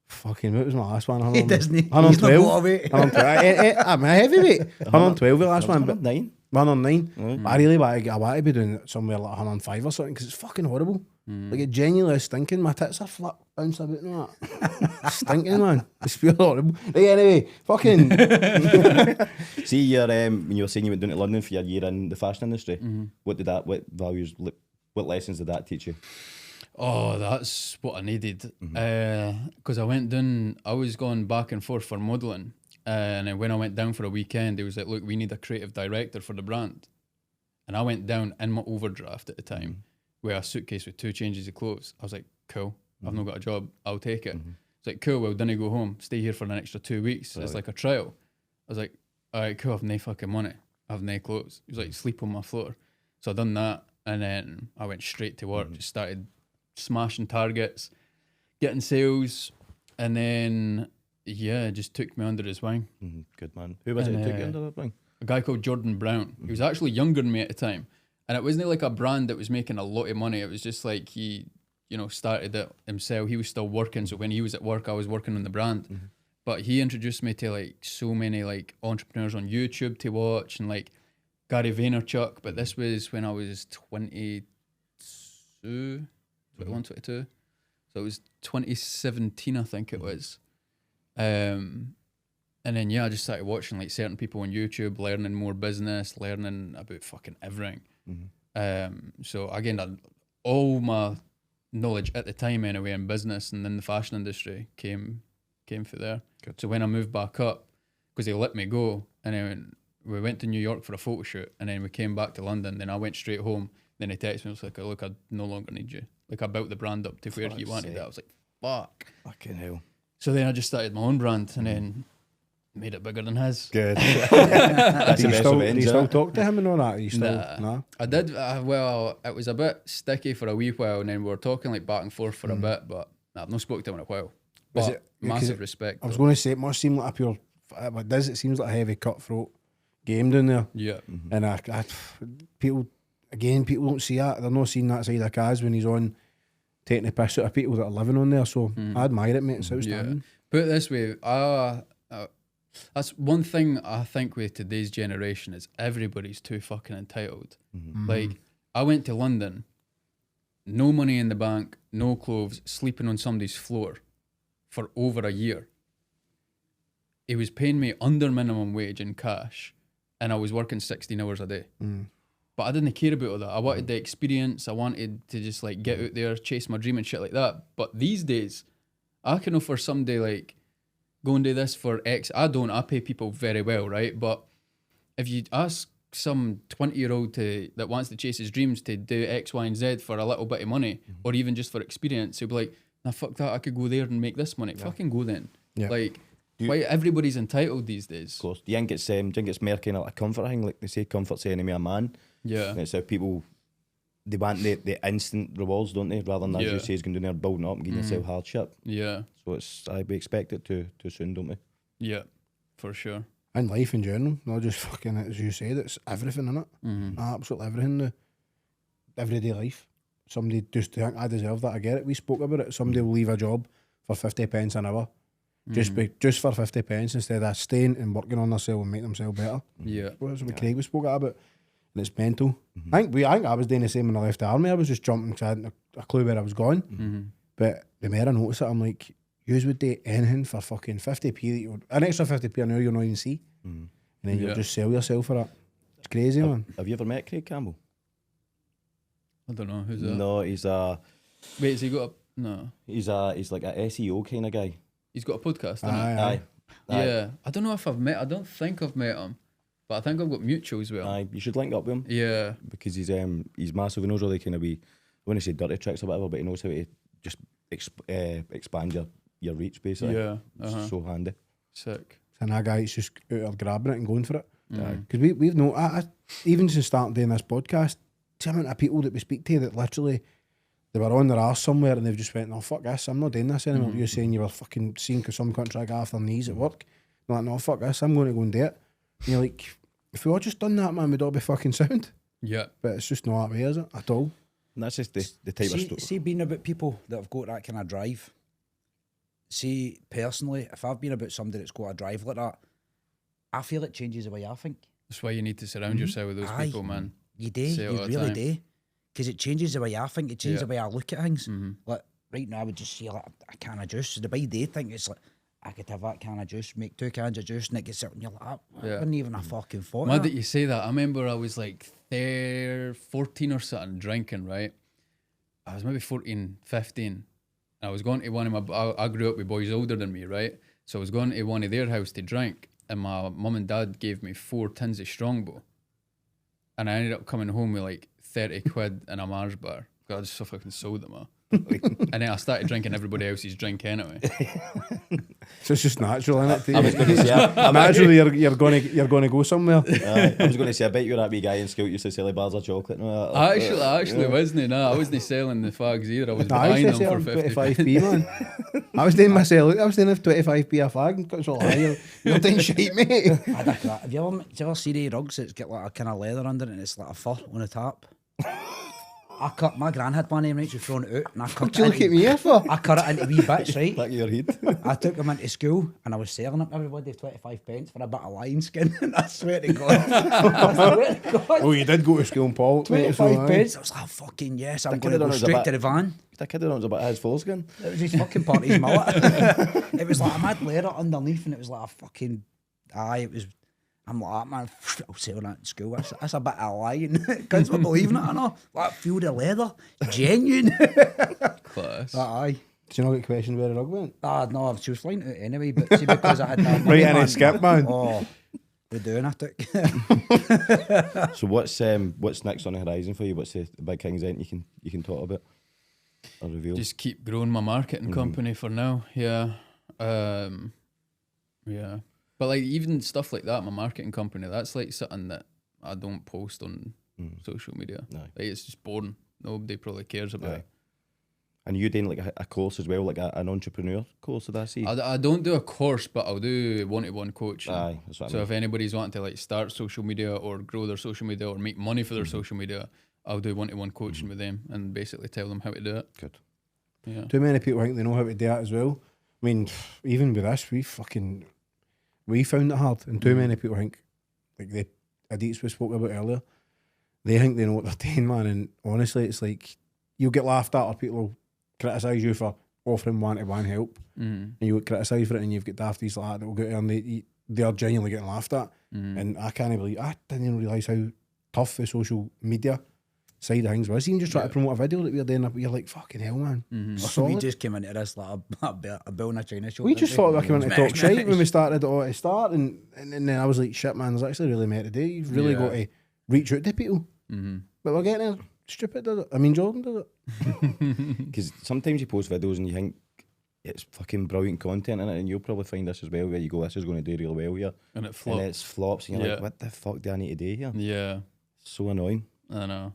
Fucking, what was my last one? He doesn't. He's not 112. got a weight. 112. I'm a heavyweight. 112 the last one, but 9. 109. But I really want to be doing it somewhere like 105 or something because it's fucking horrible. Like it genuinely is stinking. My tits are flat bounce about and all that. Stinking, man. It's pure horrible. Right, anyway, fucking. See, your when you were saying you went down to London for your year in the fashion industry, what lessons did that teach you? Oh, that's what I needed. Because I went down, I was going back and forth for modelling. And then when I went down for a weekend, it was like, look, we need a creative director for the brand. And I went down in my overdraft at the time with a suitcase with 2 changes of clothes. I was like, cool, I've not got a job, I'll take it. It's like, cool, well, then I go home, stay here for an extra 2 weeks. It's like a trial. I was like, all right, cool, I've no fucking money. I've no clothes. He was like, sleep on my floor. So I done that. And then I went straight to work, just started smashing targets, getting sales. And then, yeah, just took me under his wing. Good man. Who was it who took you under that wing? A guy called Jordan Brown. He was actually younger than me at the time. And it wasn't like a brand that was making a lot of money. It was just like he, started it himself. He was still working. So when he was at work, I was working on the brand. But he introduced me to like so many like entrepreneurs on YouTube to watch, and like Gary Vaynerchuk. But this was when I was 22, 21, 22. So it was 2017, I think it was. And then I just started watching like certain people on YouTube, learning more business, learning about fucking everything. So I gained all my knowledge at the time anyway in business, and then the fashion industry came through there. Good. So when I moved back up, because they let me go, and then we went to New York for a photo shoot, and then we came back to London, then I went straight home. Then he texted me, I was like, look, I no longer need you. Like, I built the brand up to where he wanted it. I was like, fuck. Fucking hell. So then I just started my own brand, and then made it bigger than his. Good. Do you still talk to him and all that? Are you still, nah? I did. Well, it was a bit sticky for a wee while, and then we were talking like back and forth for a bit, but I've not spoken to him in a while. But massive respect. I was going to say, it must seem like a pure, it does, it seems like a heavy cutthroat game down there. Yeah. And people don't see that. They're not seeing that side of Caz when he's on taking the piss out of people that are living on there. So I admire it, mate. It's outstanding. Put it this way, that's one thing I think with today's generation is everybody's too fucking entitled. Like, I went to London, no money in the bank, no clothes, sleeping on somebody's floor for over a year. He was paying me under minimum wage in cash, and I was working 16 hours a day. But I didn't care about all that. I wanted the experience. I wanted to just like get out there, chase my dream and shit like that. But these days, I can offer somebody like, go and do this for X. I pay people very well, right? But if you ask some 20-year-old that wants to chase his dreams to do X, Y, and Z for a little bit of money, or even just for experience, he'll be like, nah, fuck that, I could go there and make this money. Fucking go then. Like, why everybody's entitled these days. Of course. Do you think it's more kind of like a comfort thing? Like they say, comfort's the enemy of man. Yeah. And it's how people, they want the instant rewards, don't they? Rather than, as you say, is going down there building up and giving yourself hardship. Yeah. So we expect it to soon, don't we? Yeah, for sure. And life in general, not just fucking, as you said, it's everything in it. Absolutely everything. The everyday life. Somebody just think, I deserve that, I get it. We spoke about it. Somebody will leave a job for 50 pence an hour. Just for 50 pence instead of staying and working on themselves and make themselves better. Yeah. That's what Craig we spoke about. And it's mental. I think I was doing the same when I left the army. I was just jumping because I hadn't a clue where I was going. But the more I notice it, I'm like, yous would do anything for fucking 50p, an extra 50p an hour you'll not even see. And then you'll just sell yourself for it. It's crazy, man. Have you ever met Craig Campbell? I don't know, who's that? No, he's Wait, has he got a... No. he's like a SEO kind of guy. He's got a podcast, hasn't Aye. Yeah. I don't know if I've met... I don't think I've met him. But I think I've got mutuals with him. Aye, you should link up with him. Yeah. Because he's massive. He knows all the kind of I wouldn't say dirty tricks or whatever, but he knows how to just expand your reach, basically. Yeah. So handy. Sick. And that guy's just out there grabbing it and going for it. Because we've known, even since starting doing this podcast, the amount of people that we speak to that literally, they were on their arse somewhere and they've just went, no, fuck this, I'm not doing this anymore. You're saying you were fucking seeing some country guy off their knees at work. They're like, no, fuck this, I'm going to go and do it. And you're like, if we all just done that, man, we'd all be fucking sound. Yeah. But it's just not that way, is it? At all. And that's just the type of stuff. See, being about people that have got that kind of drive, see, personally, if I've been about somebody that's got a drive like that, I feel it changes the way I think. That's why you need to surround yourself with those people, man. You do, you really do. Because it changes the way I think, it changes the way I look at things. Like, right now, I would just see like a can of juice. So the way they think, it's like, I could have that can of juice, make 2 cans of juice, and it gets out, and you're like, I wasn't even a fucking thought. Mad that you say that. I remember I was like 14 or something drinking, right? I was maybe 14, 15. I was going to one of my... I grew up with boys older than me, right? So I was going to one of their house to drink, and my mum and dad gave me 4 tins of Strongbow. And I ended up coming home with like 30 quid in a Mars bar. God, I just so fucking sold them, and then I started drinking everybody else's drink anyway. So it's just natural, isn't it? I was going to say, naturally you're going to go somewhere. I was going to say, I bet you were that wee guy in school used to sell bars of chocolate. No, I actually wasn't. No, I wasn't selling the fags either. I was buying them for 25p, man. I was doing myself. I was doing 25p a fag. It's all right. You're doing shit, mate. Have you ever seen any rugs that's got like a kind of leather under it and it's like a fur on the top? I cut my gran had one name, right? She's thrown it out, and I cut What do you look at me here for? I cut it into wee bits, right? Back of your head. I took them into school and I was selling them to everybody 25 pence for a bit of lion skin. And I swear to God. I swear to God. Oh, you did go to school in Paul. 25 pence. I was like, fucking yes, I'm going to go straight to the van. That kid was about his foreskin. It was his fucking party's mullet. It was like a mad leather underneath and it was like a fucking... Aye, I'm like, man, I'll sell that in school. That's a bit of lying. Kids were believing it, I know. Like, feel the leather. Genuine. Class. Aye. Did you not get questioned where the rug went? No, she was flying out anyway, but see, because I had that money, Right in man, it, skip, man. Oh, we're doing it. So what's next on the horizon for you? What's the big King's End you can talk about or reveal? Just keep growing my marketing company for now. Yeah. Yeah. But like even stuff like that, my marketing company, that's like something that I don't post on social media. No. Like it's just boring. Nobody probably cares about it. And you doing like a course as well, like an entrepreneur course, did I see? I don't do a course, but I'll do one-to-one coaching. Aye, that's what I So mean. if anybody's wanting to like start social media or grow their social media or make money for their social media, I'll do one-to-one coaching with them and basically tell them how to do it. Good. Yeah. Too many people think they know how to do that as well. I mean, even with this, we found it hard, and too many people think, like the idiots we spoke about earlier, they think they know what they're doing, man. And honestly, it's like you'll get laughed at, or people will criticise you for offering one-to-one help, and you get criticised for it, and you've got dafties like that that will go there and they are genuinely getting laughed at. And I didn't realise how tough the social media side of things was. Even just trying to promote a video that we were doing, you're like, fucking hell, man. We Solid. just came into this like a bill in a China shop. We just thought we came in to talk shit when we started at the start, and then I was like, shit, man, there's actually really more to do. You've really got to reach out to people. But we're getting there. Stupid did it. I mean, Jordan did it. Because sometimes you post videos and you think it's fucking brilliant content in it, and you'll probably find this as well, where you go, this is going to do real well here. And it flops. And it's flops, and you're like, what the fuck do I need to do here? Yeah. So annoying. I know.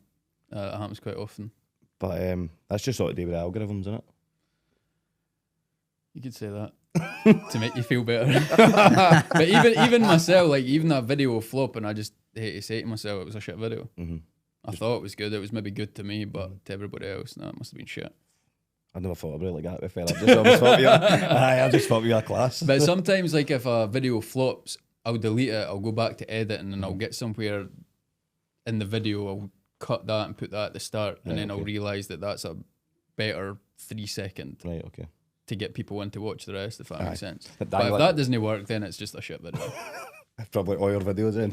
That happens quite often. But that's just sort of do with algorithms, isn't it? You could say that to make you feel better. But even myself, like even that video will flop, and I just hate to say to myself, it was a shit video. I thought it was good. It was maybe good to me, but to everybody else, no, it must have been shit. I never thought about it like that before. I just always thought I just thought we were class. But sometimes, like if a video flops, I'll delete it. I'll go back to edit, and then I'll get somewhere in the video. I'll cut that and put that at the start, and then I'll realise that that's a better 3 second Right, okay. to get people in to watch the rest, if that makes sense. But But if that doesn't work, then it's just a shit video. Probably all your videos in.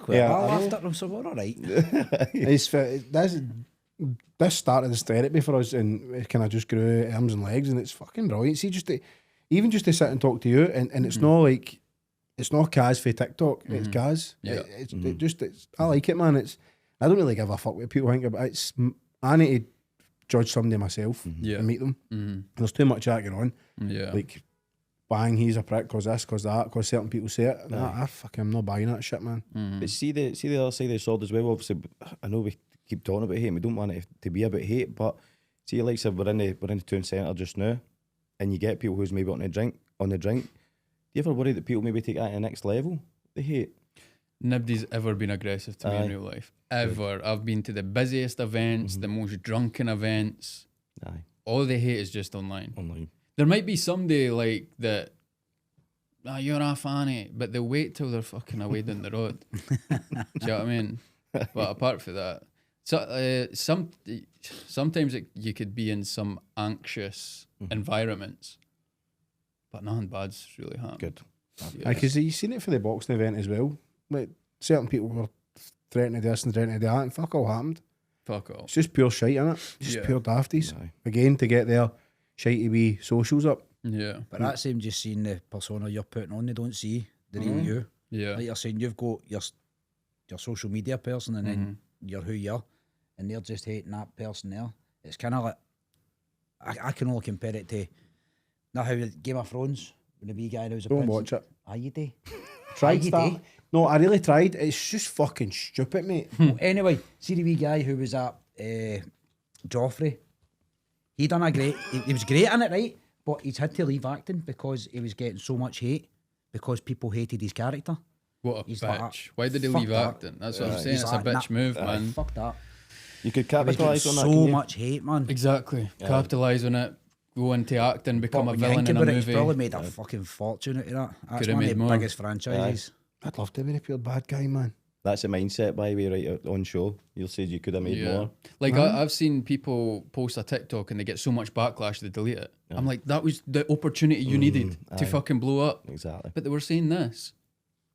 I laughed at them, so we're all right. This started as therapy for us, and it kind of just grew arms and legs, and it's fucking brilliant. See, even just to sit and talk to you, and it's not like, it's not Caz for TikTok, it's Caz. Yeah. I like it, man. I don't really give a fuck what people think about it. I need to judge somebody myself and meet them. There's too much of that going on. Yeah. Like, bang, he's a prick, cause this, cause that, cause certain people say it. I'm not buying that shit, man. But see the other side of the sword as well. Obviously, I know we keep talking about hate, and we don't want it to be about hate, but see, like I said, we're in the town centre just now, and you get people who's maybe on the drink. Do you ever worry that people maybe take that to the next level? They hate. Nobody's ever been aggressive to me in real life. Ever. I've been to the busiest events, the most drunken events. Aye. All they hate is just online. Online. There might be somebody like that, you're a fanny, but they'll wait till they're fucking away down the road. Do you know what I mean? But apart from that, sometimes you could be in some anxious environments, but nothing bad's really happened. Good. Because you've seen it for the boxing event as well. Like, certain people were threatening to this and threatening to that, and fuck all happened. Fuck all. It's just pure shite, innit? Just pure dafties. Aye. Again, to get their shitey wee socials up. Yeah. But that's them just seeing the persona you're putting on. They don't see the real you. Yeah. Like you're saying, you've got your social media person, and then you're who you are, and they're just hating that person there. It's kind of like, I can only compare it to now how Game of Thrones, when the wee guy knows a Don't prince. watch it. You do. Tried you that. do. No, I really tried. It's just fucking stupid, mate. Well, anyway, see the wee guy who was at Joffrey. He done a great. He was great in it, right? But he's had to leave acting because he was getting so much hate because people hated his character. What a He's bitch. like, Why did he fuck leave that. acting? That's what I'm saying. He's It's like, a bitch move, man. Fuck that. You could He was getting capitalise on that. so couldn't you? much hate, man. Exactly. Capitalise on it. Go into acting, become But a when you villain think in a about it, he's movie. probably made a fucking fortune out of that. That's Could've one of made the more. biggest franchises. I'd love to be a pure bad guy, man. That's the mindset, by the way, right on show. You'll say you could have made more. Like I've seen people post a TikTok and they get so much backlash they delete it. I'm like, that was the opportunity you needed to fucking blow up. Exactly. But they were saying this.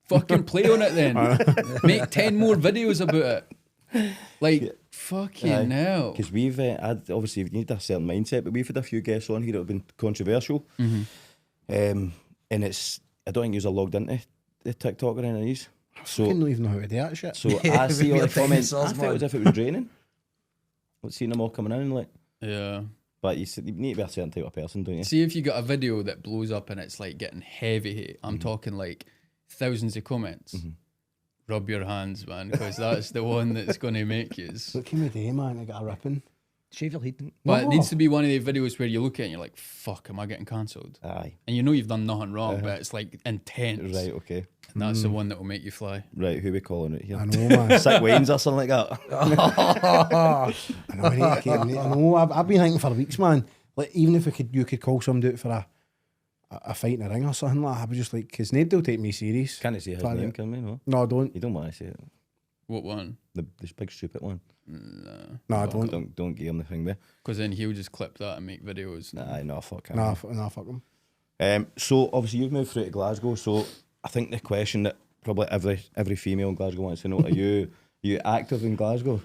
Fucking play on it then. Make 10 more videos about it. Like, fucking hell. Because we've, obviously, you need a certain mindset, but we've had a few guests on here that have been controversial. And it's, I don't think you're logged into the TikTok or any of these. So, I don't even know how to do that shit. So I see all the Weird comments. I dinosaurs, felt as if it was draining. Like seeing them all coming in and like, Yeah. but you need to be a certain type of person, don't you? See if you got a video that blows up and it's like getting heavy hate. I'm talking like thousands of comments. Rub your hands, man, because that's the one that's going to make you. What can we do, man? I got a ripping. Shave your head. But it No. needs to be one of the videos where you look at it and you're like, fuck, am I getting cancelled? Aye. And you know you've done nothing wrong, but it's like intense. Right, okay. And that's the one that will make you fly. Right, who we calling it here? I know, man. Sick Wayne's or something like that. I know, I need to keep him. I know. I've been thinking for weeks, man. Like, even if you could call somebody out for a fight in a ring or something like that, I would just like, because nobody will take me serious. Can't say his Try name, it. can we? No. No, I don't. You don't want to say it. What one? The big stupid one. No, I don't. Don't give him the thing there. Because then he'll just clip that and make videos. Nah, no, fuck him. Nah, fuck him. So obviously you've moved through to Glasgow. So I think the question that probably every female in Glasgow wants to know: are you active in Glasgow?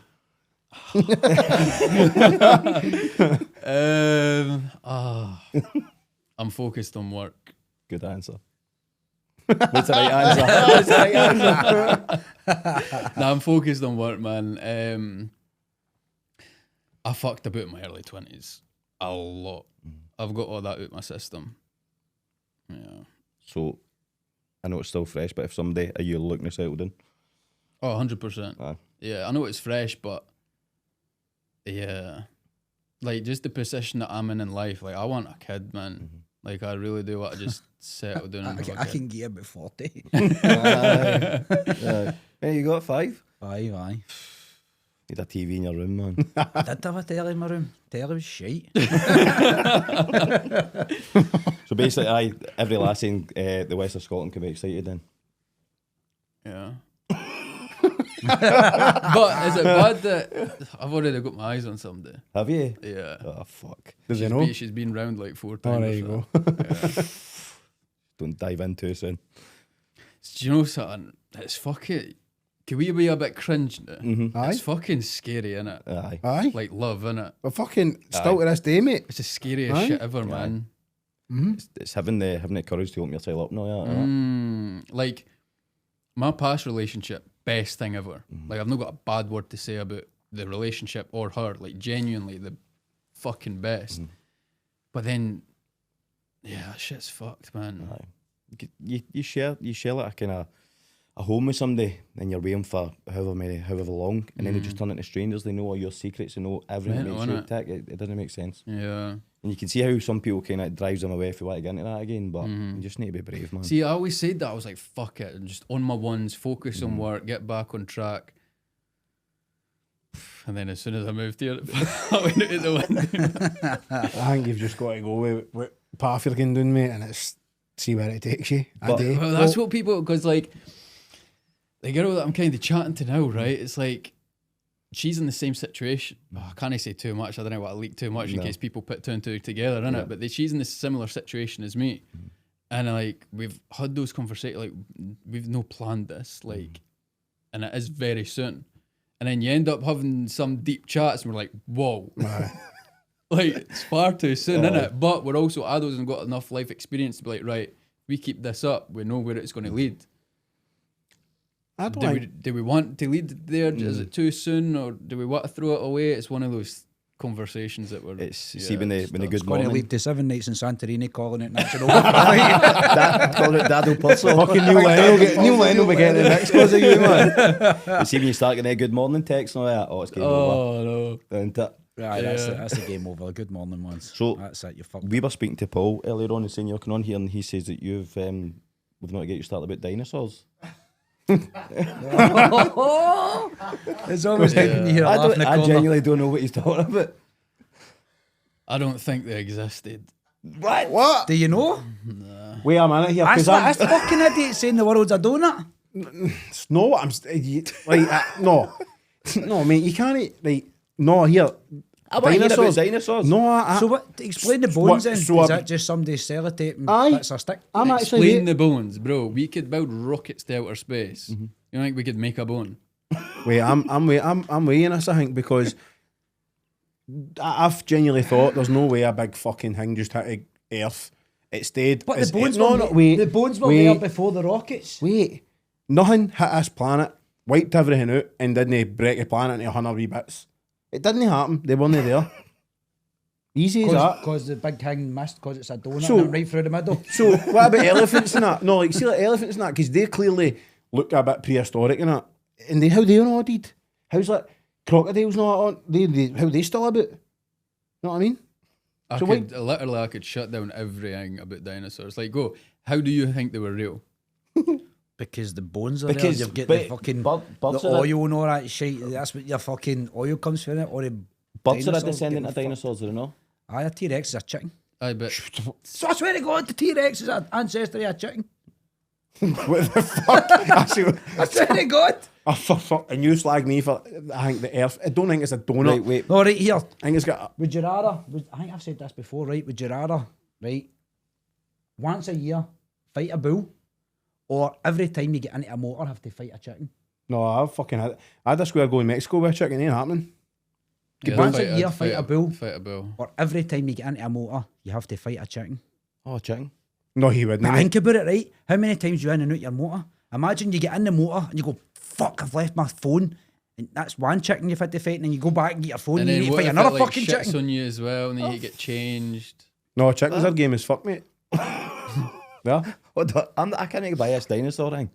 I'm focused on work. Good answer. What's the right answer? What's the right answer? Nah, I'm focused on work, man. I fucked about in my early 20s a lot. I've got all that out my system. Yeah. So I know it's still fresh, but if someday are you looking to settle down? Oh, 100%. Aye. Yeah, I know it's fresh, but yeah. Like, just the position that I'm in life, like, I want a kid, man. Like, I really do want to just settle down and have a I kid. can get about 40. Hey, you got 5? Aye. Need a TV in your room, man. I did have a telly in my room. Telly was shite. So basically, every lassie in the west of Scotland can be excited then. Yeah. But is it bad that I've already got my eyes on somebody? Have you? Yeah. Oh, fuck. Does he know? She's been round like 4 Oh, times. there or you so. go. Don't dive in too soon. Do you know something? It's fucking. Can we be a bit cringe now? Aye. It's fucking scary, innit? Aye. Aye. Like love, innit? But fucking still to this day, mate. It's the scariest Aye. shit ever, man. It's having the courage to open yourself up now, yeah. Like, my past relationship, best thing ever. Like, I've not got a bad word to say about the relationship or her. Like, genuinely, the fucking best. But then, yeah, that shit's fucked, man. Aye. You share like a kind of a home with somebody, and you're waiting for however long, and then they just turn into strangers. They know all your secrets, they know everything Mental, that makes you innit? tick. It doesn't make sense. Yeah. And you can see how some people kind of drives them away if you want to get into that again, but you just need to be brave, man. See, I always said that. I was like, fuck it. And just on my ones, focus on work, get back on track. And then as soon as I moved here, I went out the window. I think you've just got to go with what path you're going down, mate, and it's see where it takes you. A But- day. Well, that's what people, because like, the girl that I'm kind of chatting to now, right? It's like, she's in the same situation. Oh, I can't say too much. I don't know what I leak too much in No. case people put 2 and 2 together, innit? But she's in a similar situation as me. And like, we've had those conversations, like, we've no planned this, like, and it is very soon. And then you end up having some deep chats and we're like, whoa. Like, it's far too soon, innit? But we're also adults and got enough life experience to be like, right, we keep this up, we know where it's going to lead. I don't think. Do we want to lead there? Is it too soon, or do we want to throw it away? It's one of those conversations that we're. It's see when the good Going to morning. lead to 7 nights in Santorini, calling it national. Call it Dad Purcell. Fucking Neil Lennon will be getting the next because of you, man. You see when you start getting a good morning text and all that, it's game over. Oh no! Isn't it? Right, that's the game over. Good morning, ones. So- that's it. You're fucked. We were speaking to Paul earlier on and saying you're coming on here, and he says that we've not to get you started about dinosaurs. It's always making me hear a I, laugh in don't, the I corner. genuinely don't know what he's talking about. I don't think they existed. What? Do you know? Wait a minute here, That's, because I'm... that's fucking idiot saying the world's a donut. It's not what I'm... Like, no. No, mate, you can't... Like, no, here... I want to hear about dinosaurs. No, I... So what? Explain the bones then. so Is I'm- that just somebody sellotaping Aye. bits of stick? I'm Explain actually... the bones, bro. We could build rockets to outer space. You don't think we could make a bone? Wait, I'm weighing this, I think, because I've genuinely thought there's no way a big fucking thing just hit Earth. It stayed... But it's- the bones no, were no, wait, the bones were wait, there before the rockets. Wait. Nothing hit this planet, wiped everything out, and didn't break the planet into 100 wee bits. It didn't happen. They weren't there. Easy as that. Because the big thing missed because it's a donut So- and it right through the middle. So what about elephants and that? No, like see like elephants and that, because they clearly look a bit prehistoric and that. And they how they all did. How's like crocodiles and all that on? They how they still about? You know what I mean? I So could literally I could shut down everything about dinosaurs. Like, go. How do you think they were real? Because the bones are Because- there. You've got the but fucking birds the are a- oil and all that shit. That's what your fucking oil comes from it. Or the Birds are a dinosaurs descendant getting of dinosaurs, do you know? Aye, a T-Rex is a chicken. I bet. So I swear to God, the T-Rex is an ancestor of a chicken. What the fuck? Actually, I swear to God. oh, fuck. And you slag me for I think the Earth. I don't think it's a donut. Right, wait. No, right here. I think it's got Would you rather, I think I've said this before, right? Would you rather, right, once a year, fight a bull, or every time you get into a motor, have to fight a chicken? no, I've fucking had I had a square go in Mexico with a chicken, ain't happening. Once a year, fight a bull. Fight a bull. Or every time you get into a motor, you have to fight a chicken. Oh, chicken. No, he wouldn't. Now, innit? think about it, right? How many times you in and out your motor? Imagine you get in the motor and you go, fuck, I've left my phone. And that's one chicken you've had to fight, and then you go back and get your phone and, And you then need to what fight if another it, like, fucking shits chicken. on you as well, and then you get changed? No, chickens are game as fuck, mate. Yeah. I can't buy this dinosaur thing.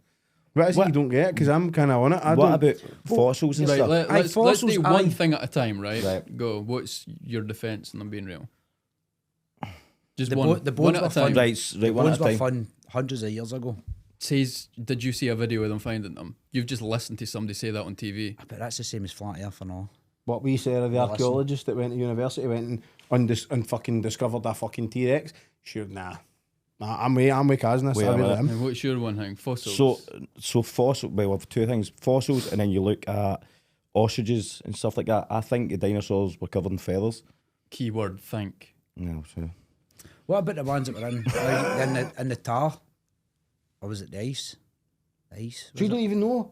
What is it you don't get? Because I'm kind of on it. I What don't. about fossils and Right, stuff? let's do fossils, one aye. thing at a time, right? Right. Go. What's your defence? And I'm being real. Just The one. bo- the one bones at were a time. fun. Right, one Bones at a were time. fun hundreds of years ago. Says, did you see a video of them finding them? You've just listened to somebody say that on TV. But that's the same as flat earth and all. What we said of the Well, archaeologist that went to university went and fucking discovered a fucking T-Rex. Sure, nah. I'm with Caz in this. Wait I a really minute. am. And what's your one thing? Fossils. So fossil. Well, we have two things: fossils, and then you look at ostriches and stuff like that. I think the dinosaurs were covered in feathers. Keyword think. No, so What about the ones that were in the tar? Or was it the ice? The ice? So you was don't it? even know.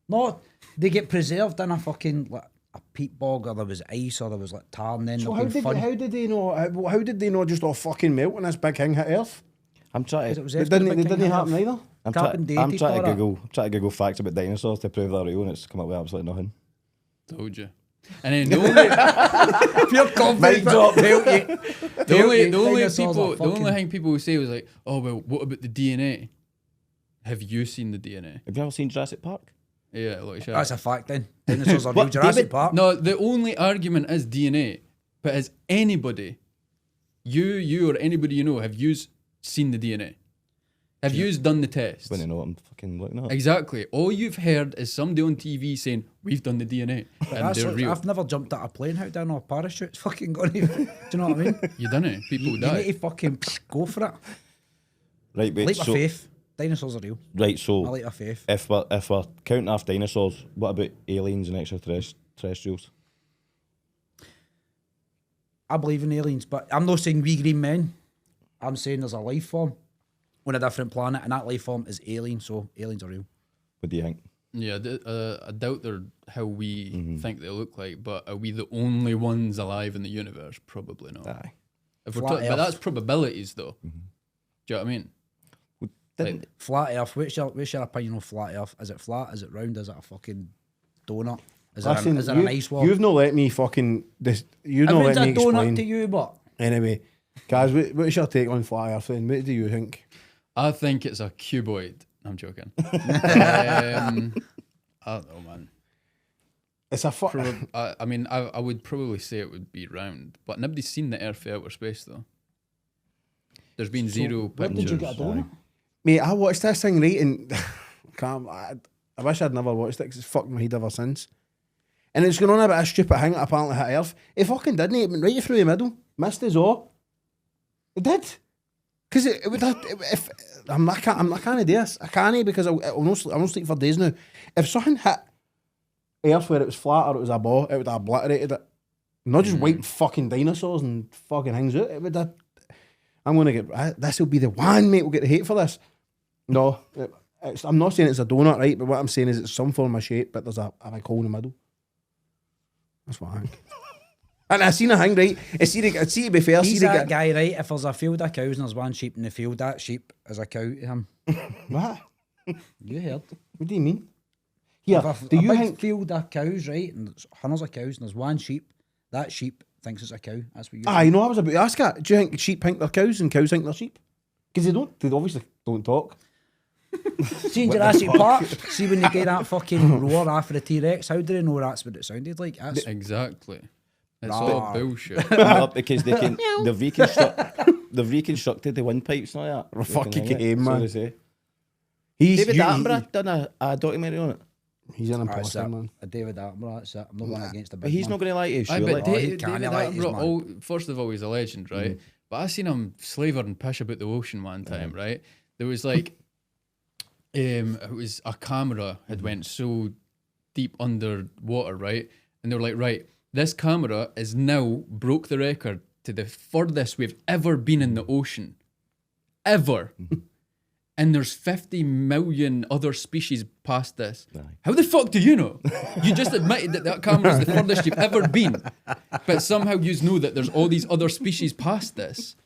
No, they get preserved in a fucking like a peat bog, or there was ice, or there was like tar, and then So they've been fun. how did they know? How did they know just all fucking melt when this big thing hit Earth? I'm trying. It was It after the didn't. big It king didn't hit happen Earth. either. I'm Carbon trying dated to for it. Google facts about dinosaurs to prove they're real, and it's come up with absolutely nothing. Told you. And then the only, Pure confidence. the only Dinosaurs people, are the only fucking- thing people would say was like, oh well, what about the DNA? Have you seen the DNA? Have you ever seen Jurassic Park? Yeah, like shit. That's a fact then. Dinosaurs are real. What, Jurassic David? Park. No, the only argument is DNA. But has anybody, you or anybody you know, have you seen the DNA? Have you done the test? When you know what I'm fucking looking at. Exactly. All you've heard is somebody on TV saying, we've done the DNA. But And that's they're what- real. I've never jumped out of a plane out down or a parachute. Fucking gone. Do you know what I mean? You done it. People You die. need to fucking go for it. Right, wait. Leap of So faith. Dinosaurs are real. right, I so leap of faith. if we're counting off dinosaurs, what about aliens and extraterrestrials? I believe in aliens, but I'm not saying we green men. I'm saying there's a life form on a different planet, and that life form is alien, so aliens are real. What do you think? Yeah, I doubt they're how we Mm-hmm. think they look like, but are we the only ones alive in the universe? Probably not. Aye. If we're Flat talking, but Earth. that's probabilities, though. Mm-hmm. Do you know what I mean? Didn't, Flat Earth, what's your opinion on flat Earth? Is it flat? Is it round? Is it a fucking donut? Is there Listen, an ice wall? you've not let me fucking. You've not Everyone's let a me donut explain. to you, but Anyway, guys, what's your take on flat Earth? Then what do you think? I think it's a cuboid. I'm joking. I don't know, man. It's a fuck. I mean, I would probably say it would be round, but nobody's seen the Earth from outer space, though. There's been zero where pictures. did you get a donut? Mate, I watched this thing right, and I wish I'd never watched it because it's fucked my head ever since. And it's going on about a stupid thing that apparently hit Earth. It fucking didn't. It went right through the middle. Missed us all. It did. Because it would have... I can't do this. I can't because I'll not sleep for days now. If something hit Earth where it was flat or it was a ball, it would have obliterated it. Not just wiped fucking dinosaurs and fucking things out. It would have... I'm going to get... This will be the one, mate, will get the hate for this. No. I'm not saying it's a donut, right? But what I'm saying is it's some form of shape, but there's a big hole in the middle. That's what I think. And I seen a thing, right? To be fair, He's that guy, right? If there's a field of cows and there's one sheep in the field, that sheep is a cow to him. What? You heard? What do you mean? Here, If do a you big think... field of cows, right? And there's hundreds of cows and there's one sheep, that sheep thinks it's a cow. That's what you You know, I was about to ask that. Do you think sheep think they're cows and cows think they're sheep? Because they obviously don't talk. See in Jurassic Park, see when they get that fucking roar after the T-Rex, how do they know that's what it sounded like? That's Exactly. It's all bullshit. No, because they've reconstructed the windpipes and all that. Fucking Fucking game, so man. they say. He's David Attenborough done a documentary on it. He's an That's imposter, it. man. A David Attenborough, that's it. I'm not going against the But big he's man. not going to lie to you, Aye, surely. but he David can't lie, he's Attenborough, first of all, he's a legend, right? But I seen him slaver and pish about the ocean one time, right? There was like, it was a camera had went so deep under water, right? And they were like, right, this camera is now broke the record to the furthest we've ever been in the ocean. Ever. And there's 50 million other species past this. Aye. How the fuck do you know? You just admitted that camera is the furthest you've ever been. But somehow you know that there's all these other species past this.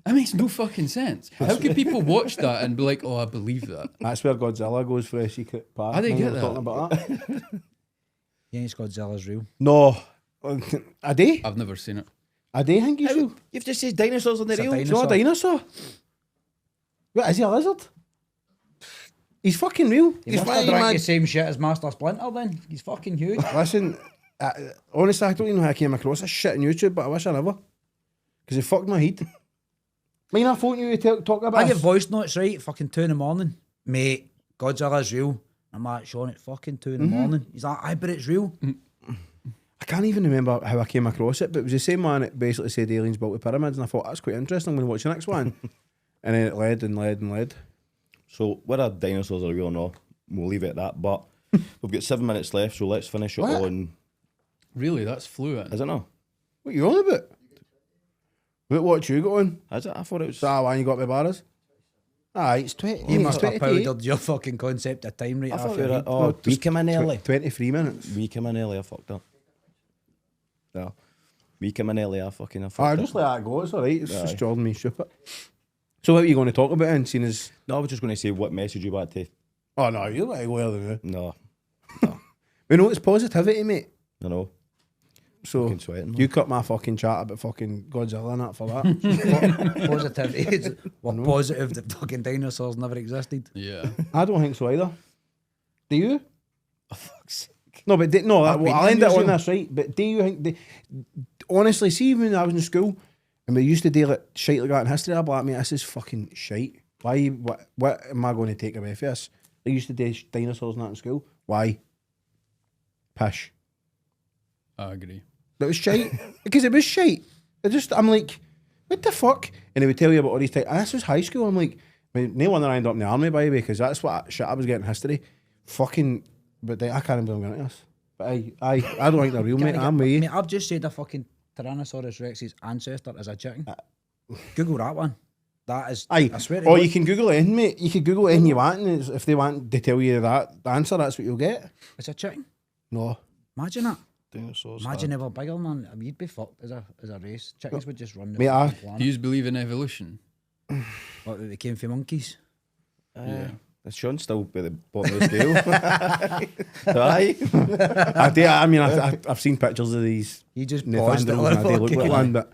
That makes no fucking sense. How can people watch that and be like, oh, I believe that? That's where Godzilla goes for a secret part. I didn't Remember get we were that. talking about that. Yeah, it's Godzilla's real. No. A day? I've never seen it. A day, think he's real? You've just said dinosaurs on the It's a real. He's not a dinosaur. What, is he a lizard? He's fucking real. He He's must have fucking drank mad. the same shit as Master Splinter then. He's fucking huge. Listen, honestly, I don't even know how I came across this shit on YouTube, but I wish I never. Because it fucked my head. Mind I phone you to talk about I get this? voice notes, right? Fucking 2 in the morning. Mate, Godzilla's real. I'm like, Sean, it's fucking 2 in the morning. He's like, aye, but it's real. I can't even remember how I came across it, but it was the same man that basically said aliens built the pyramids, and I thought, that's quite interesting, I'm going to watch the next one. And then it led and led and led. So whether dinosaurs are real or not, we'll leave it at that. But we've got 7 minutes left, so let's finish it What? on. Really? That's fluent. Is it not? What are you on about? What you got on? Is it? I thought it was. Is that one you got my bars? Aye, it's 20. You must have 28. powdered your fucking concept of time right I thought off we your were head. at, oh, No, we came in early. 23 minutes. We came in early, I fucked up. No. We came in early, I fucked I up. just let that go, it's alright. It's Aye. just Jordan me stupid. So what are you going to talk about then, seeing as... No, I was just going to say what message you want to. Oh no, you're like well than me. No. We know it's positivity, mate. No. So Fucking sweating, you cut my fucking chat about fucking Godzilla and that for that. Positivity. We're positive that fucking dinosaurs never existed. Yeah. I don't think so either. Do you? Oh, fuck's sake. No, but no, I've been I'll end it in on museum. this, right? But do you think... honestly, see when I was in school and we used to do like shite like that in history, I'd be like, mate, this is fucking shite. Why? What am I going to take away from this? They used to do dinosaurs and that in school. Why? Pish. I agree. That was shite. Because it was shite. I'm like, what the fuck? And they would tell you about all these things. And this was high school. I'm like, I mean, no wonder I ended up in the army, by the way, because that's what shit I was getting in history. Fucking, but I can't believe I'm going to this. But I don't think they're real, mate. I'm with you. Mate, I've just said a fucking Tyrannosaurus Rex's ancestor is a chicken. Google that one. That is, Aye. I swear to Or God. you can Google anything, mate. You can Google anything you want, and if they want to tell you that the answer, that's what you'll get. It's a chicken. No. Imagine that. Dinosaurs. Imagine they were bigger, man. I mean, you'd be fucked as a race. Chickens would just run the Mate, fucking Do planet. you believe in evolution? What, that they came from monkeys? Yeah. Is Sean still at the bottom of the scale? Aye. I've seen pictures of these You just paused Nathandros it. and I do look like one, but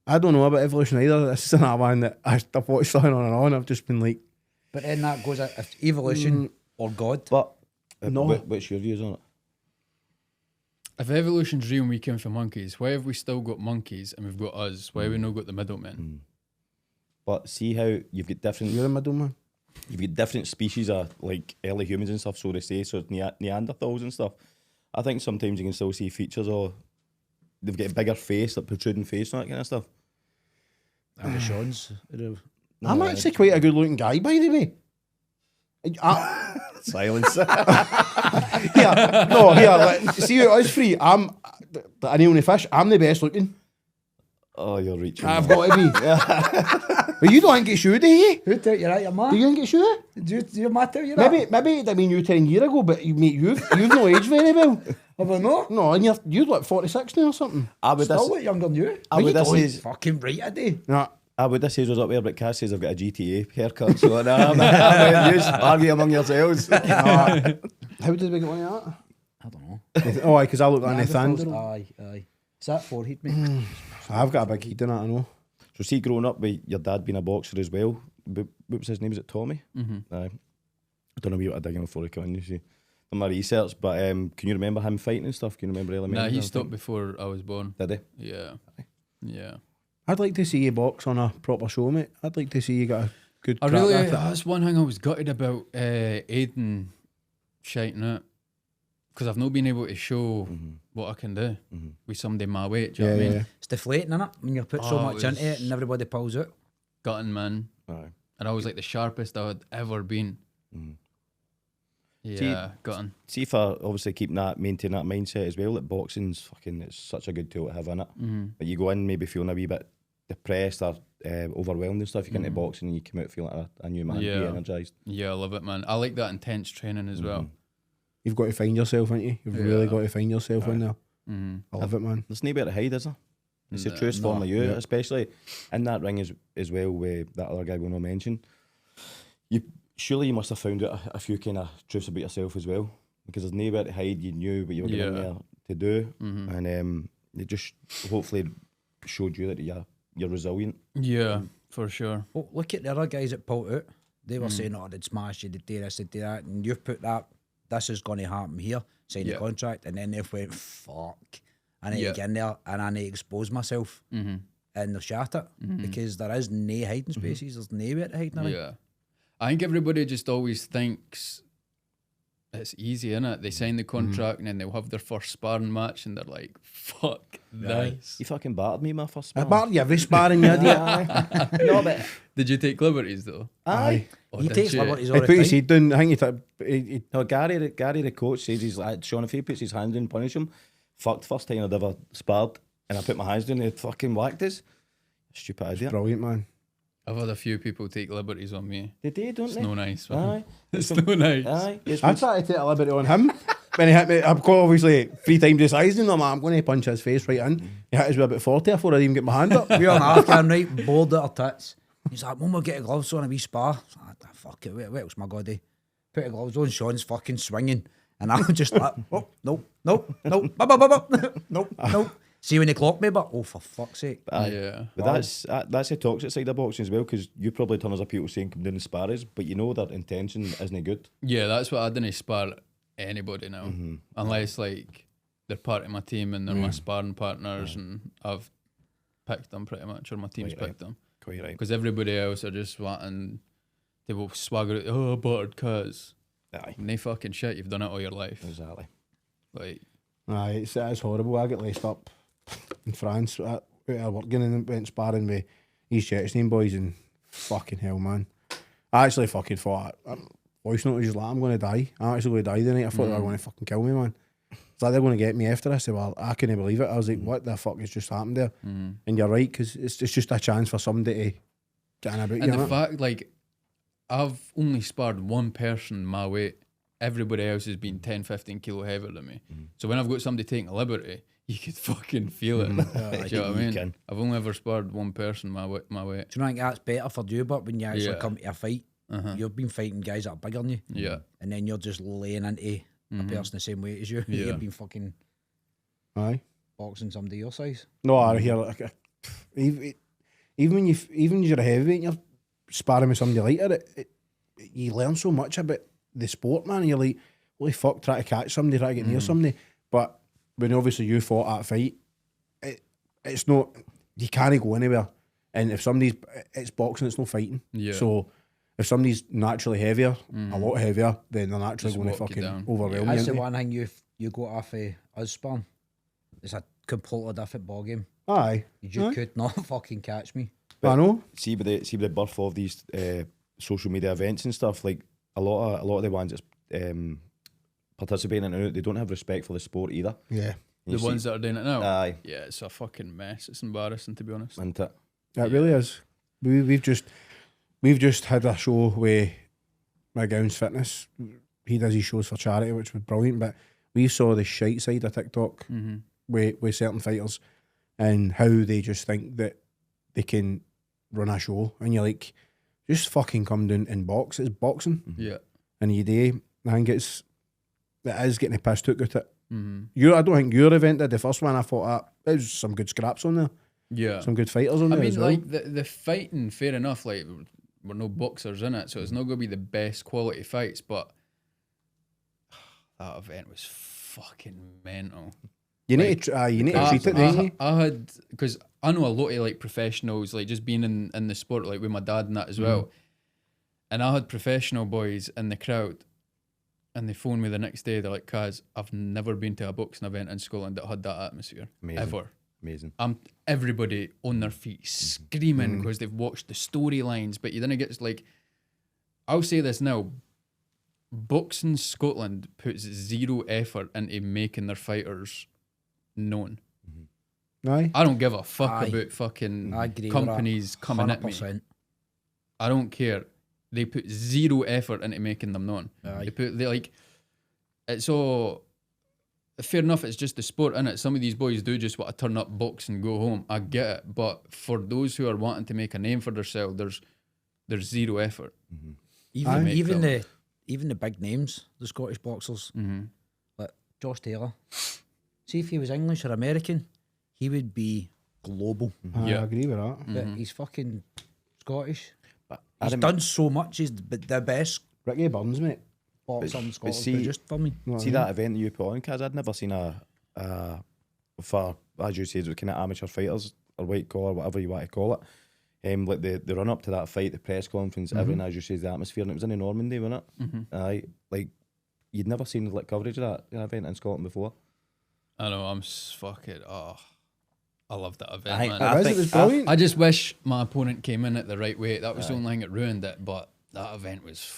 I don't know about evolution either. This is another one that I've watched on and on. I've just been like, But then that goes if evolution or God. But No. what's your views on it? If evolution's real and we came from monkeys, why have we still got monkeys and we've got us? Why have we not got the middlemen? But see how you've got different. you're a middleman. you've got different species of like early humans and stuff, so they say, so it's Neanderthals and stuff. I think sometimes you can still see features of they've got a bigger face, like protruding face and that kind of stuff. And Sean's. I'm actually quite a good looking guy, by the way. Silence. See how it is free. I'm the only fish. I'm the best looking. Oh, you're reaching. I've got to be. But you don't get shoe, do you? Who tell you that, your man? Do you get shoe? Do your man tell you that? Maybe I mean you 10 years ago, but you've no aged very well. Have I not? No, and you're like 46 now or something. I would Still look younger than you. I would this is Fucking right today. Nah. I would this was up there, but Caz says I've got a GTA haircut, so I'm use argue among yourselves. How did we get one of that? I don't know. Oh, because I look like Nathaniel. Aye. Is that forehead, mate? I've got a big head in it, I know. So see, growing up with your dad being a boxer as well, what was his name? Was it Tommy? Mm-hmm. I don't know what I digging before I come in, you see. Done my research, but can you remember him fighting and stuff? Can you remember elements? Nah, he stopped before I was born. Did he? Yeah. Yeah. I'd like to see you box on a proper show, mate. I'd like to see you get a good I crack really, at it. that's one thing I was gutted about Aiden shiting it. Because I've not been able to show what I can do with somebody my weight. Do you know what I mean? It's deflating, innit? When you put so Oh, much it into it and everybody pulls out. Gutting, man. Aye. And I was like the sharpest I had ever been. Yeah, gutting. See, for obviously maintaining that mindset as well, that boxing's fucking, it's such a good tool to have in it. But you go in maybe feeling a wee bit depressed or overwhelmed and stuff, you get into boxing and you come out feeling like a new man, be energised. Yeah, I love it, man. I like that intense training as well. You've got to find yourself, ain't you? You've really got to find yourself in there. I love it, man. There's no better to hide, is there? It's the truest form of you, especially in that ring as well with that other guy we'll not mention. Surely you must have found out a few kind of truths about yourself as well, because there's nowhere to hide. You knew what you were going in there to do, and it just hopefully showed you that you're resilient. Yeah, for sure. Well, look at the other guys that pulled out. They were saying, oh, they'd smash you, they'd do this, they'd do that, and you've put that, this is going to happen here, sign the contract, and then they've went, fuck, I need to get in there and I need to expose myself, and they've shot it, because there is no hiding spaces, there's nowhere to hide in a ring. Yeah. I think everybody just always thinks it's easy, innit? They sign the contract and then they'll have their first sparring match and they're like, fuck this. You fucking battered me my first I sparring. battered you every sparring you did. No, but Did you take liberties though? Aye. Oh, He did takes you? liberties He all the put his time. head down. I think he no, Gary the coach says he's like, Sean, if he puts his hands down, punish him. Fucked first time I'd ever sparred, and I put my hands down, they fucking whacked us. Stupid idea. brilliant, man. I've had a few people take liberties on me. They do, don't It's they? no nice, man. Aye. It's no nice. Aye. Yes, I tried to take a liberty on him when he hit me. I've got obviously 3 times the size, and I'm like, I'm going to punch his face right in. He hit us with about 40 before I even get my hand up. We were on Afghan, right? Bored at our tits. He's like, Mum, we'll get a gloves on a wee spar. I was like, "Ah, fuck it, what else am I going to do? Put the gloves on, Sean's fucking swinging. And I'm just like, oh, nope, nope. See when they clock me, but oh, for fuck's sake. Yeah. But that's the toxic side of boxing as well, because you probably turn as a people saying come down and spar us, but you know their intention isn't good. Yeah, that's what I didn't spar anybody now. Unless like they're part of my team and they're my sparring partners and I've picked them pretty much, or my team's picked them. Quite right. Because everybody else are just wanting, they will swagger it, oh, buttered cuz. Aye. No fucking shit, you've done it all your life. Exactly. Like, Aye, it's horrible. I get laced up in France out of working and went sparring with East Chechen boys, and fucking hell, man. I actually fucking thought, voice note was just like, I'm going to die. I'm actually going to die tonight. I thought they were going to fucking kill me, man. It's like they're going to get me after. I said, well, I couldn't believe it. I was like, what the fuck has just happened there? And you're right, because it's just a chance for somebody to get in about you. and the innit? fact, like, I've only sparred one person my weight. Everybody else has been 10, 15 kilo heavier than me. So when I've got somebody taking a liberty, you could fucking feel it. Do you know what I You mean? can. I've only ever sparred one person my weight. Do you think that's better for you, but when you actually Yeah. come to a fight, you've been fighting guys that are bigger than you, Yeah. and then you're just laying into a person the same weight as you. Yeah. You've been fucking Aye. boxing somebody your size. No, I hear like even when you're a heavyweight and you're sparring with somebody lighter, you learn so much about the sport, man. And you're like, holy fuck, try to catch somebody, try to get near somebody. But when obviously you fought that fight, it's not, you can't go anywhere. And if it's boxing, it's no fighting. Yeah. So If somebody's naturally heavier, a lot heavier, then they're naturally Just going to walk you fucking down. overwhelm That's you. the innit? one thing you got off us sparring. It's a completely different ballgame. Aye. You just Aye. could not fucking catch me. I know. See with the birth of these social media events and stuff, like a lot of the ones that's participating in it, they don't have respect for the sport either. Yeah. You The ones that are doing it now. Aye. Yeah, it's a fucking mess. It's embarrassing, to be honest. Isn't it? It really is. We've just had a show with McGowan's Fitness. He does his shows for charity, which was brilliant. But we saw the shite side of TikTok with certain fighters and how they just think that they can run a show, and you're like, just fucking come down and box. It's boxing, Yeah. and you do. I think it is getting a piss took out it. I don't think your event did the first one. I thought there's some good scraps on there. Yeah. Some good fighters on I there mean, as well. like the fighting, fair enough. Like we're no boxers in it, so it's not going to be the best quality fights. But that event was fucking mental. You need to treat it, don't you? I had, because I know a lot of like professionals, like just being in the sport, like with my dad and that as well. And I had professional boys in the crowd, and they phoned me the next day. They're like, "Caz, I've never been to a boxing event in Scotland that had that atmosphere ever." Amazing. Everybody on their feet screaming because they've watched the storylines, but you didn't get like. I'll say this now: boxing Scotland puts zero effort into making their fighters known. Aye. I don't give a fuck Aye. about fucking I agree with companies that, coming at me. 100%. I don't care. They put zero effort into making them known. Aye. They like, it's all fair enough. It's just the sport, innit? Some of these boys do just want to turn up, box, and go home. I get it, but for those who are wanting to make a name for themselves, there's zero effort. Even Aye. even the big names, the Scottish boxers, like Josh Taylor. See if he was English or American, he would be global. I Yeah. agree with that. But he's fucking Scottish. But He's done so much. He's the best Ricky Burns, mate. boxer in Scotland. see- Just for me. See that event that you put on, Caz? I'd never seen for, as you said, kind of amateur fighters or white collar, whatever you want to call it. Like the run up to that fight, the press conference, everything, as you said, the atmosphere, and it was in Normandy, wasn't it? Aye, like you'd never seen like coverage of that event in Scotland before. I know. Fucking. Oh, I love that event, I- man. I- It was brilliant. I just wish my opponent came in at the right weight. That was the only thing that ruined it. But that event was.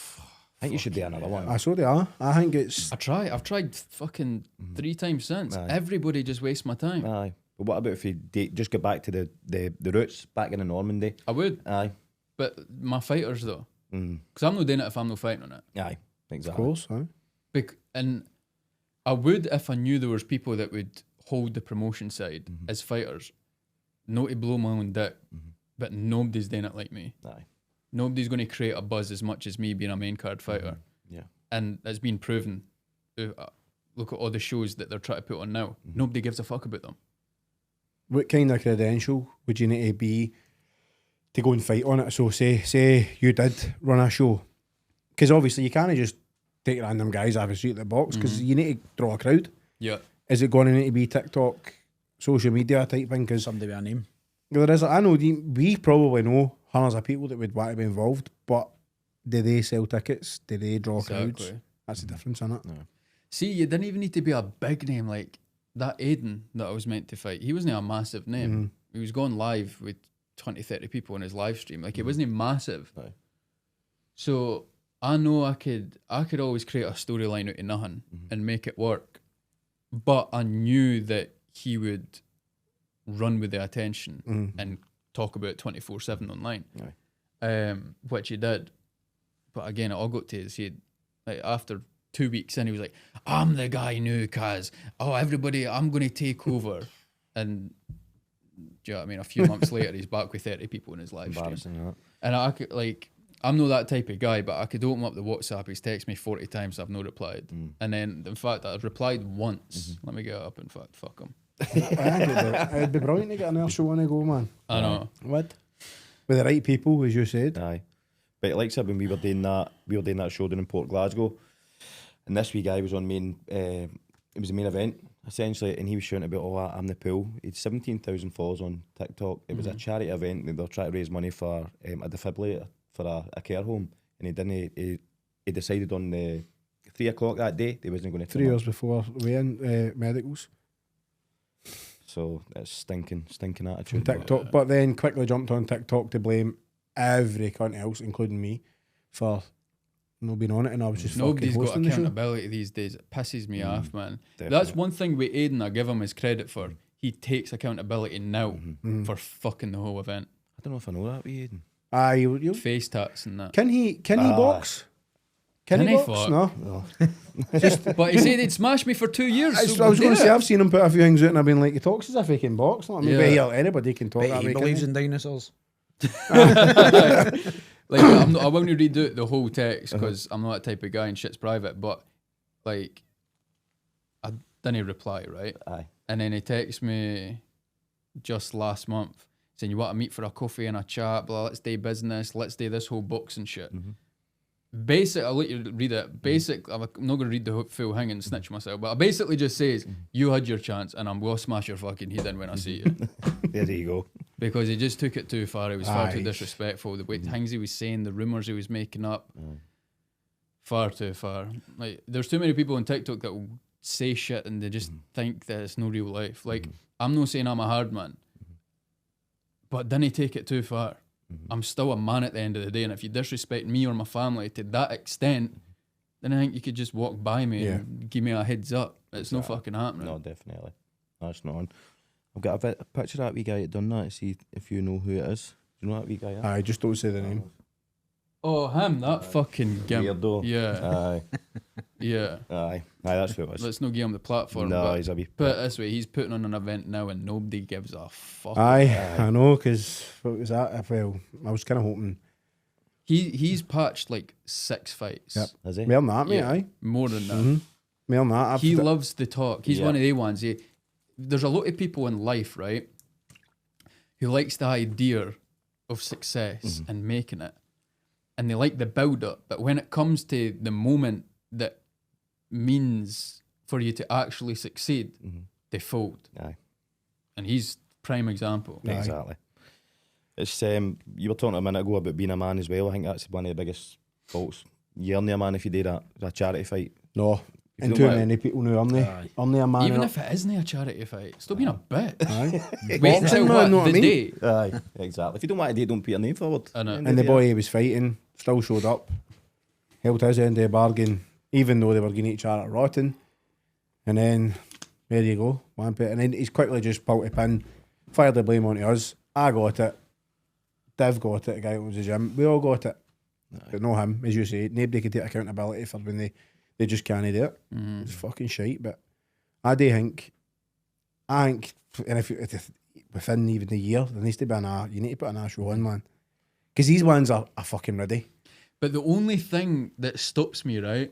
I think you should do another one. I saw they are. I think it's. I've tried fucking 3 times since. Aye. Everybody just wastes my time. Aye, but what about if you just go back to the roots, back in the Normandy? I would, Aye, but my fighters though, because I'm not doing it if I'm not fighting on it. aye, Of exactly. course, huh? And I would if I knew there was people that would hold the promotion side as fighters. Not to blow my own dick, but nobody's doing it like me. Aye, Nobody's going to create a buzz as much as me being a main card fighter. yeah. And it's been proven. Look at all the shows that they're trying to put on now. Nobody gives a fuck about them. What kind of credential would you need to be to go and fight on it? So say you did run a show, because obviously you can't just take random guys off the street at the box, because you need to draw a crowd. Yeah. Is it going to need to be TikTok, social media type thing? Because Somebody with a name. there is, I know we probably know hundreds of people that would want to be involved, but do they sell tickets? Do they draw crowds? Exactly. That's the difference, isn't it? See, you didn't even need to be a big name like that Aiden that I was meant to fight. He wasn't a massive name. He was going live with 20, 30 people in his live stream. Like, it wasn't massive. Aye. So I know I could always create a storyline out of nothing and make it work. But I knew that he would run with the attention and talk about it 24/7 online. Aye. Which he did. But again, it all got to his head. Like, after 2 weeks in, he was like, "I'm the guy now, Caz. Oh, everybody, I'm going to take over." And do you know what I mean? A few months later, he's back with 30 people in his live stream. Embarrassing, that. And I could, like, I'm not that type of guy, but I could open up the WhatsApp. He's texted me 40 times, I've not replied. And then, in fact, I've replied once. Let me get it up, in fact, fuck him. I think it'd be brilliant to get another show on the go, man. I know. Would. With the right people, as you said. Aye. But like I said, when we were doing that show down in Port Glasgow, and this wee guy was on it was the main event, essentially, and he was shouting about, "Oh, I'm the pool." He had 17,000 followers on TikTok. It was a charity event, and they were trying to raise money for a defibrillator for a care home, and he didn't. He decided on the 3 o'clock that day he wasn't going to. 3 hours before weighing medicals. So that's stinking On attitude. TikTok, but then quickly jumped on TikTok to blame every cunt else, including me, for not being on it, and I was just Nobody's fucking got hosting the show. accountability these days. It pisses me off, man. Definitely. That's one thing with Aiden I give him his credit for. He takes accountability now for fucking the whole event. I don't know if I know that with Aiden. Aye, you Face tats and that. can he box? Can Can he he box? fuck? No. But he said he'd smash me for 2 years. I was going to say, I've seen him put a few things out and I've been like, he talks as if he can box. Like, maybe Yeah. anybody can talk Bet that he way. believes Can in dinosaurs. Like, I won't read out the whole text because I'm not that type of guy and shit's private, but like, I didn't reply, right? Aye. And then he texts me just last month saying, you want to meet for a coffee and a chat, blah, let's do business, let's do this whole box and shit. Basic, I'll let you read it. Basic, I'm not going to read the full thing and snitch myself, but it basically just says, you had your chance and I'm going to smash your fucking head in when I see you. There you go. Because he just took it too far. He was far too Aye. disrespectful. The way things he was saying, the rumours he was making up, far too far. Like, there's too many people on TikTok that will say shit and they just think that it's no real life. Like, I'm not saying I'm a hard man, but didn't he take it too far? I'm still a man at the end of the day, and if you disrespect me or my family to that extent, then I think you could just walk by me and give me a heads up. It's no fucking happening. No, definitely. That's not on. I've got a picture of that wee guy that done that to see if you know who it is. Do you know that wee guy? I just don't say the name. Oh, him, that fucking gimp. Weirdo. Yeah, Aye. yeah. Aye. That's who it was. Let's not give him the platform. No, but he's a wee. put it this way, he's putting on an event now and nobody gives a fuck. Aye, I know, because what was that? Well, I was kind of hoping. He's patched like 6 fights. Yep. Is he? More than that, mate, Yeah, aye. more than that. More than that. He loves the talk. He's Yeah. one of the ones. There's a lot of people in life, right, who likes the idea of success and making it, and they like the build up. But when it comes to the moment that means for you to actually succeed, they fold. Aye. And he's prime example. Aye. Exactly. It's you were talking a minute ago about being a man as well. I think that's one of the biggest faults. You're only a man if you do that. It's a charity fight. No. If And you too don't want- many people know only a man. Even in if it isn't a charity fight, still being a bitch. Aye. Wait Boxing, until man, what? know what The I mean? day. Aye. Exactly. If you don't want to do it, don't put your name forward. I know. And the boy he was fighting still showed up, held his end of the bargain, even though they were getting each other rotten. And then, there you go, one bit. And then he's quickly just pulled a pin, fired the blame onto us. I got it. Div got it, the guy who was the gym. We all got it. But no him, as you say. Nobody could take accountability for when they just can't do it. It's fucking shite. But I think, and if within even the year, there needs to be you need to put an show on, man. Because these ones are fucking ready. But the only thing that stops me, right,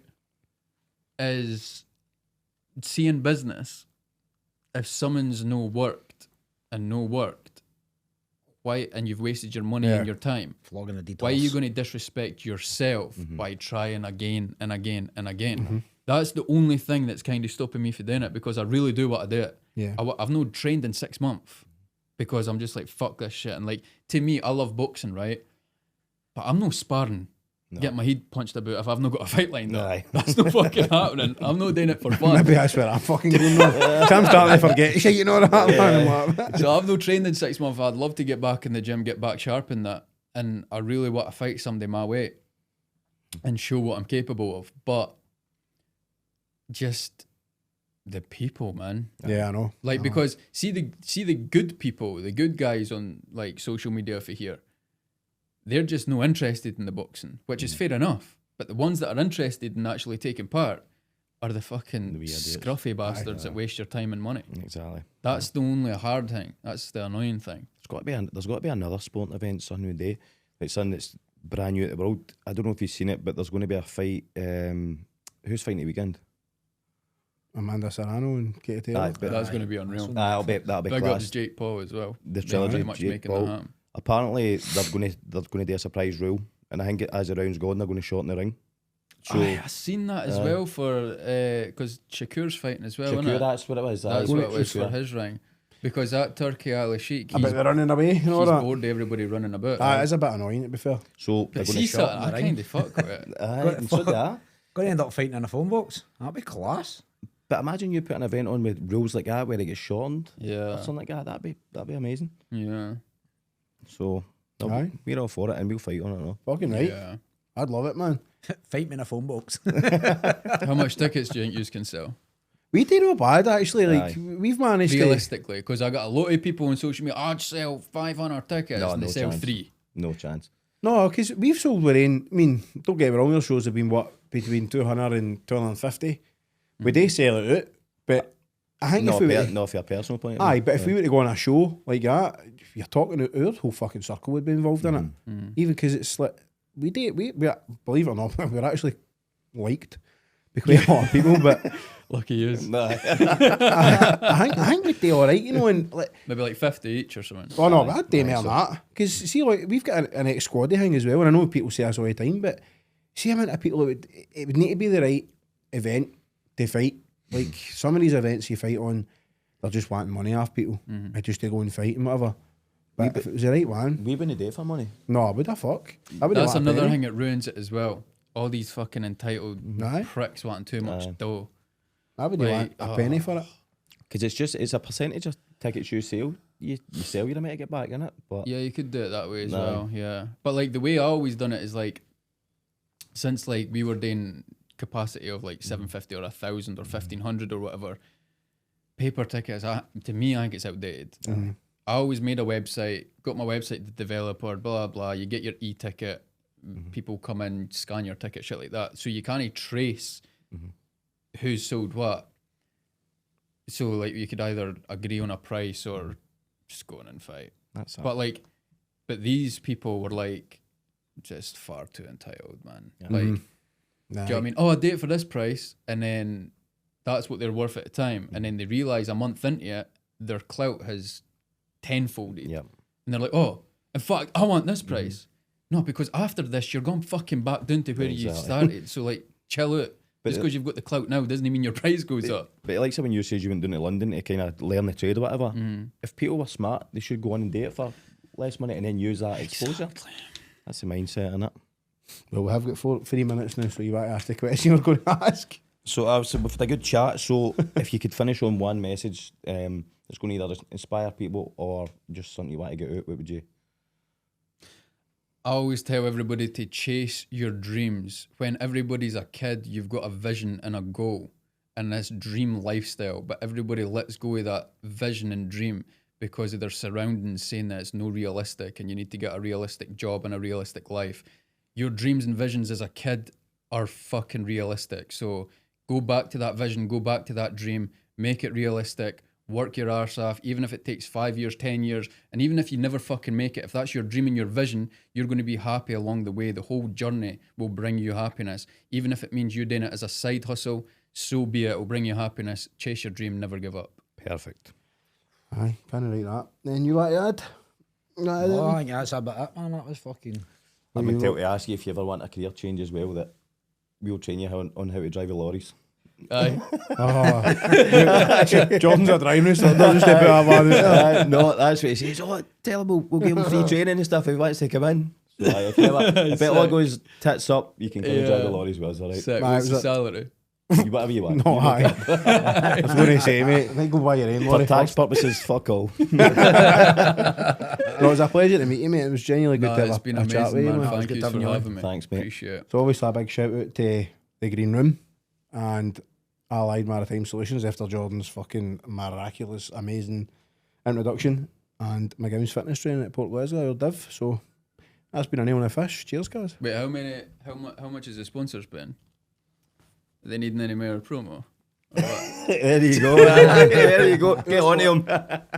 is seeing business. If someone's no worked, why? And you've wasted your money and your time. Flogging the details. Why are you going to disrespect yourself by trying again and again and again? That's the only thing that's kind of stopping me from doing it, because I really do want to do it. Yeah. I've not trained in 6 months because I'm just like, fuck this shit. And like, to me, I love boxing, right? But I'm no sparring. Get my head punched about if I've not got a fight lined up. Aye. That's not fucking happening. I'm not doing it for fun. Maybe that's where I'm fucking going now. I'm starting to forget shit, you know that, man. I'm like, So I've no trained in 6 months. I'd love to get back in the gym, get back sharp in that. And I really want to fight somebody my weight and show what I'm capable of. But just the people, man. yeah, I know. Like, because see the good people, the good guys on like social media for here, they're just no interested in the boxing, which is fair enough. But the ones that are interested in actually taking part are the fucking wee idiots. scruffy bastards that waste your time and money. Exactly. That's the only hard thing. That's the annoying thing. There's got to be another sporting event some new day, like something that's brand new at the world. I don't know if you've seen it, but there's going to be a fight. Who's fighting the weekend? Amanda Serrano and Katie Taylor. Aye, but That's going to be unreal. that'll be Big class. ups Jake Paul as well. The They're trilogy, pretty much Jake making Paul. that happen. Apparently, they're going to do a surprise rule, and I think as the round's gone, they're going to shorten the ring. So Aye, I seen that as well for because Shakur's fighting as well. Shakur, innit? that's what it was. That's aye. what it was Shakur. for his ring. Because that Turkey Ali Sheik, About the running away and all he's that. bored of everybody running about. It is a bit annoying, to be fair. So they're But going to see, shop. something, I kind of fuck with it. And so that. Gonna end up fighting in a phone box. That'd be class. But imagine you put an event on with rules like that where they get shortened or Yeah, something like that. That'd be amazing. yeah, So no, Aye. we're all for it and we'll fight on it. No? Fucking right. yeah. I'd love it, man. Fight me in a phone box. How much tickets do you think you can sell? We do no bad, actually. Like, Aye. we've managed to... Realistically, because I got a lot of people on social media, I'd sell 500 tickets, No, and they no sell chance. 3. No chance. No, because we've sold our own. I mean, don't get me wrong, our shows have been, between 200 and 250. We do sell it out, but I think if we were... Not for a personal point. Aye, but if we were to go on a show like that, if you're talking about our whole fucking circle would be involved in it. Even because it's like, we believe it or not, we're actually liked by quite a lot of people, but Lucky yous. I think we'd do alright, you know, and like, Maybe like 50 each or something. oh no, I'd do more than that. Because see, like, we've got an ex-squaddy thing as well, and I know people say this all the time, but see the amount of people, it would need to be the right event to fight. Like, some of these events you fight on, they're just wanting money off people, just to go and fight and whatever. But if it was the right one, We wouldn't do it for money. no, would I fuck? I wouldn't That's want a another penny. thing that ruins it as well. All these fucking entitled Aye. pricks wanting too much dough. I would Like, want a penny for it. Because it's a percentage of tickets you sell. You sell, you're meant to get back in it. But Yeah, you could do it that way as No. well. Yeah, but like the way I always done it is like, since like we were doing capacity of like 750 or 1,000 or 1,500 or whatever, paper tickets. To me, I think it's outdated. I always made a website, got my website to developer, blah blah. You get your e-ticket, people come in, scan your ticket, shit like that. So you can't trace who's sold what. So like you could either agree on a price or just go in and fight. that's it. But these people were like just far too entitled, man. Yeah. Like, Nah. do you know what I mean? Oh, I did it for this price, and then that's what they're worth at the time, and then they realise a month into it, their clout has tenfolded, Yeah. and they're like, oh, in fact, I want this price. No, because after this, you're going fucking back down to where you Exactly. started. So like, chill out. But Just because you've got the clout now doesn't mean your price goes up. But like when you said you went down to London to kind of learn the trade or whatever, if people were smart, they should go on and do it for less money and then use that exposure. That's the mindset, innit? Well, we have got 3 minutes now, so you might ask the question we're going to ask. So obviously we've had a good chat. So if you could finish on one message that's going to either inspire people or just something you want to get out, what would you? I always tell everybody to chase your dreams. When everybody's a kid, you've got a vision and a goal and this dream lifestyle, but everybody lets go of that vision and dream because of their surroundings saying that it's no realistic and you need to get a realistic job and a realistic life. Your dreams and visions as a kid are fucking realistic. So go back to that vision, go back to that dream, make it realistic, work your arse off, even if it takes 5 years, 10 years, and even if you never fucking make it, if that's your dream and your vision, you're going to be happy along the way. The whole journey will bring you happiness. Even if it means you're doing it as a side hustle, so be it. It'll bring you happiness. Chase your dream, never give up. Perfect. Aye, kind of like that. Then you like to add? Oh, I think that's about it, man. That was fucking... I'm going to ask you if you ever want a career change as well, that we'll train you on how to drive the lorries. Aye. Jordan's a driving so they'll just step out of one. No, that's what he says. Oh, tell him we'll give him free training and stuff if he wants to come in. So, aye, if it all goes tits up, you can come and drive the lorries with us, all right? Sick. Nah, What's it the was salary? Whatever you want. No, aye. I was going to say, mate, I think go buy your own For lorry tax first. purposes, fuck all. No, it was a pleasure to meet you, mate. It was genuinely good No, to it's have been a chat with amazing, you, man. man. Thank good you to have for you on. having me. Thanks, mate. Appreciate it. So obviously a big shout out to the Green Room and Allied Maritime Solutions after Jordan's fucking miraculous, amazing introduction and McGinn's fitness training at Port Leslie or Div. So that's been a nail on a fish. Cheers, guys. Wait, how much is the sponsors paying? Are they needing any more promo? Or what? There you go. There you go. Get on him.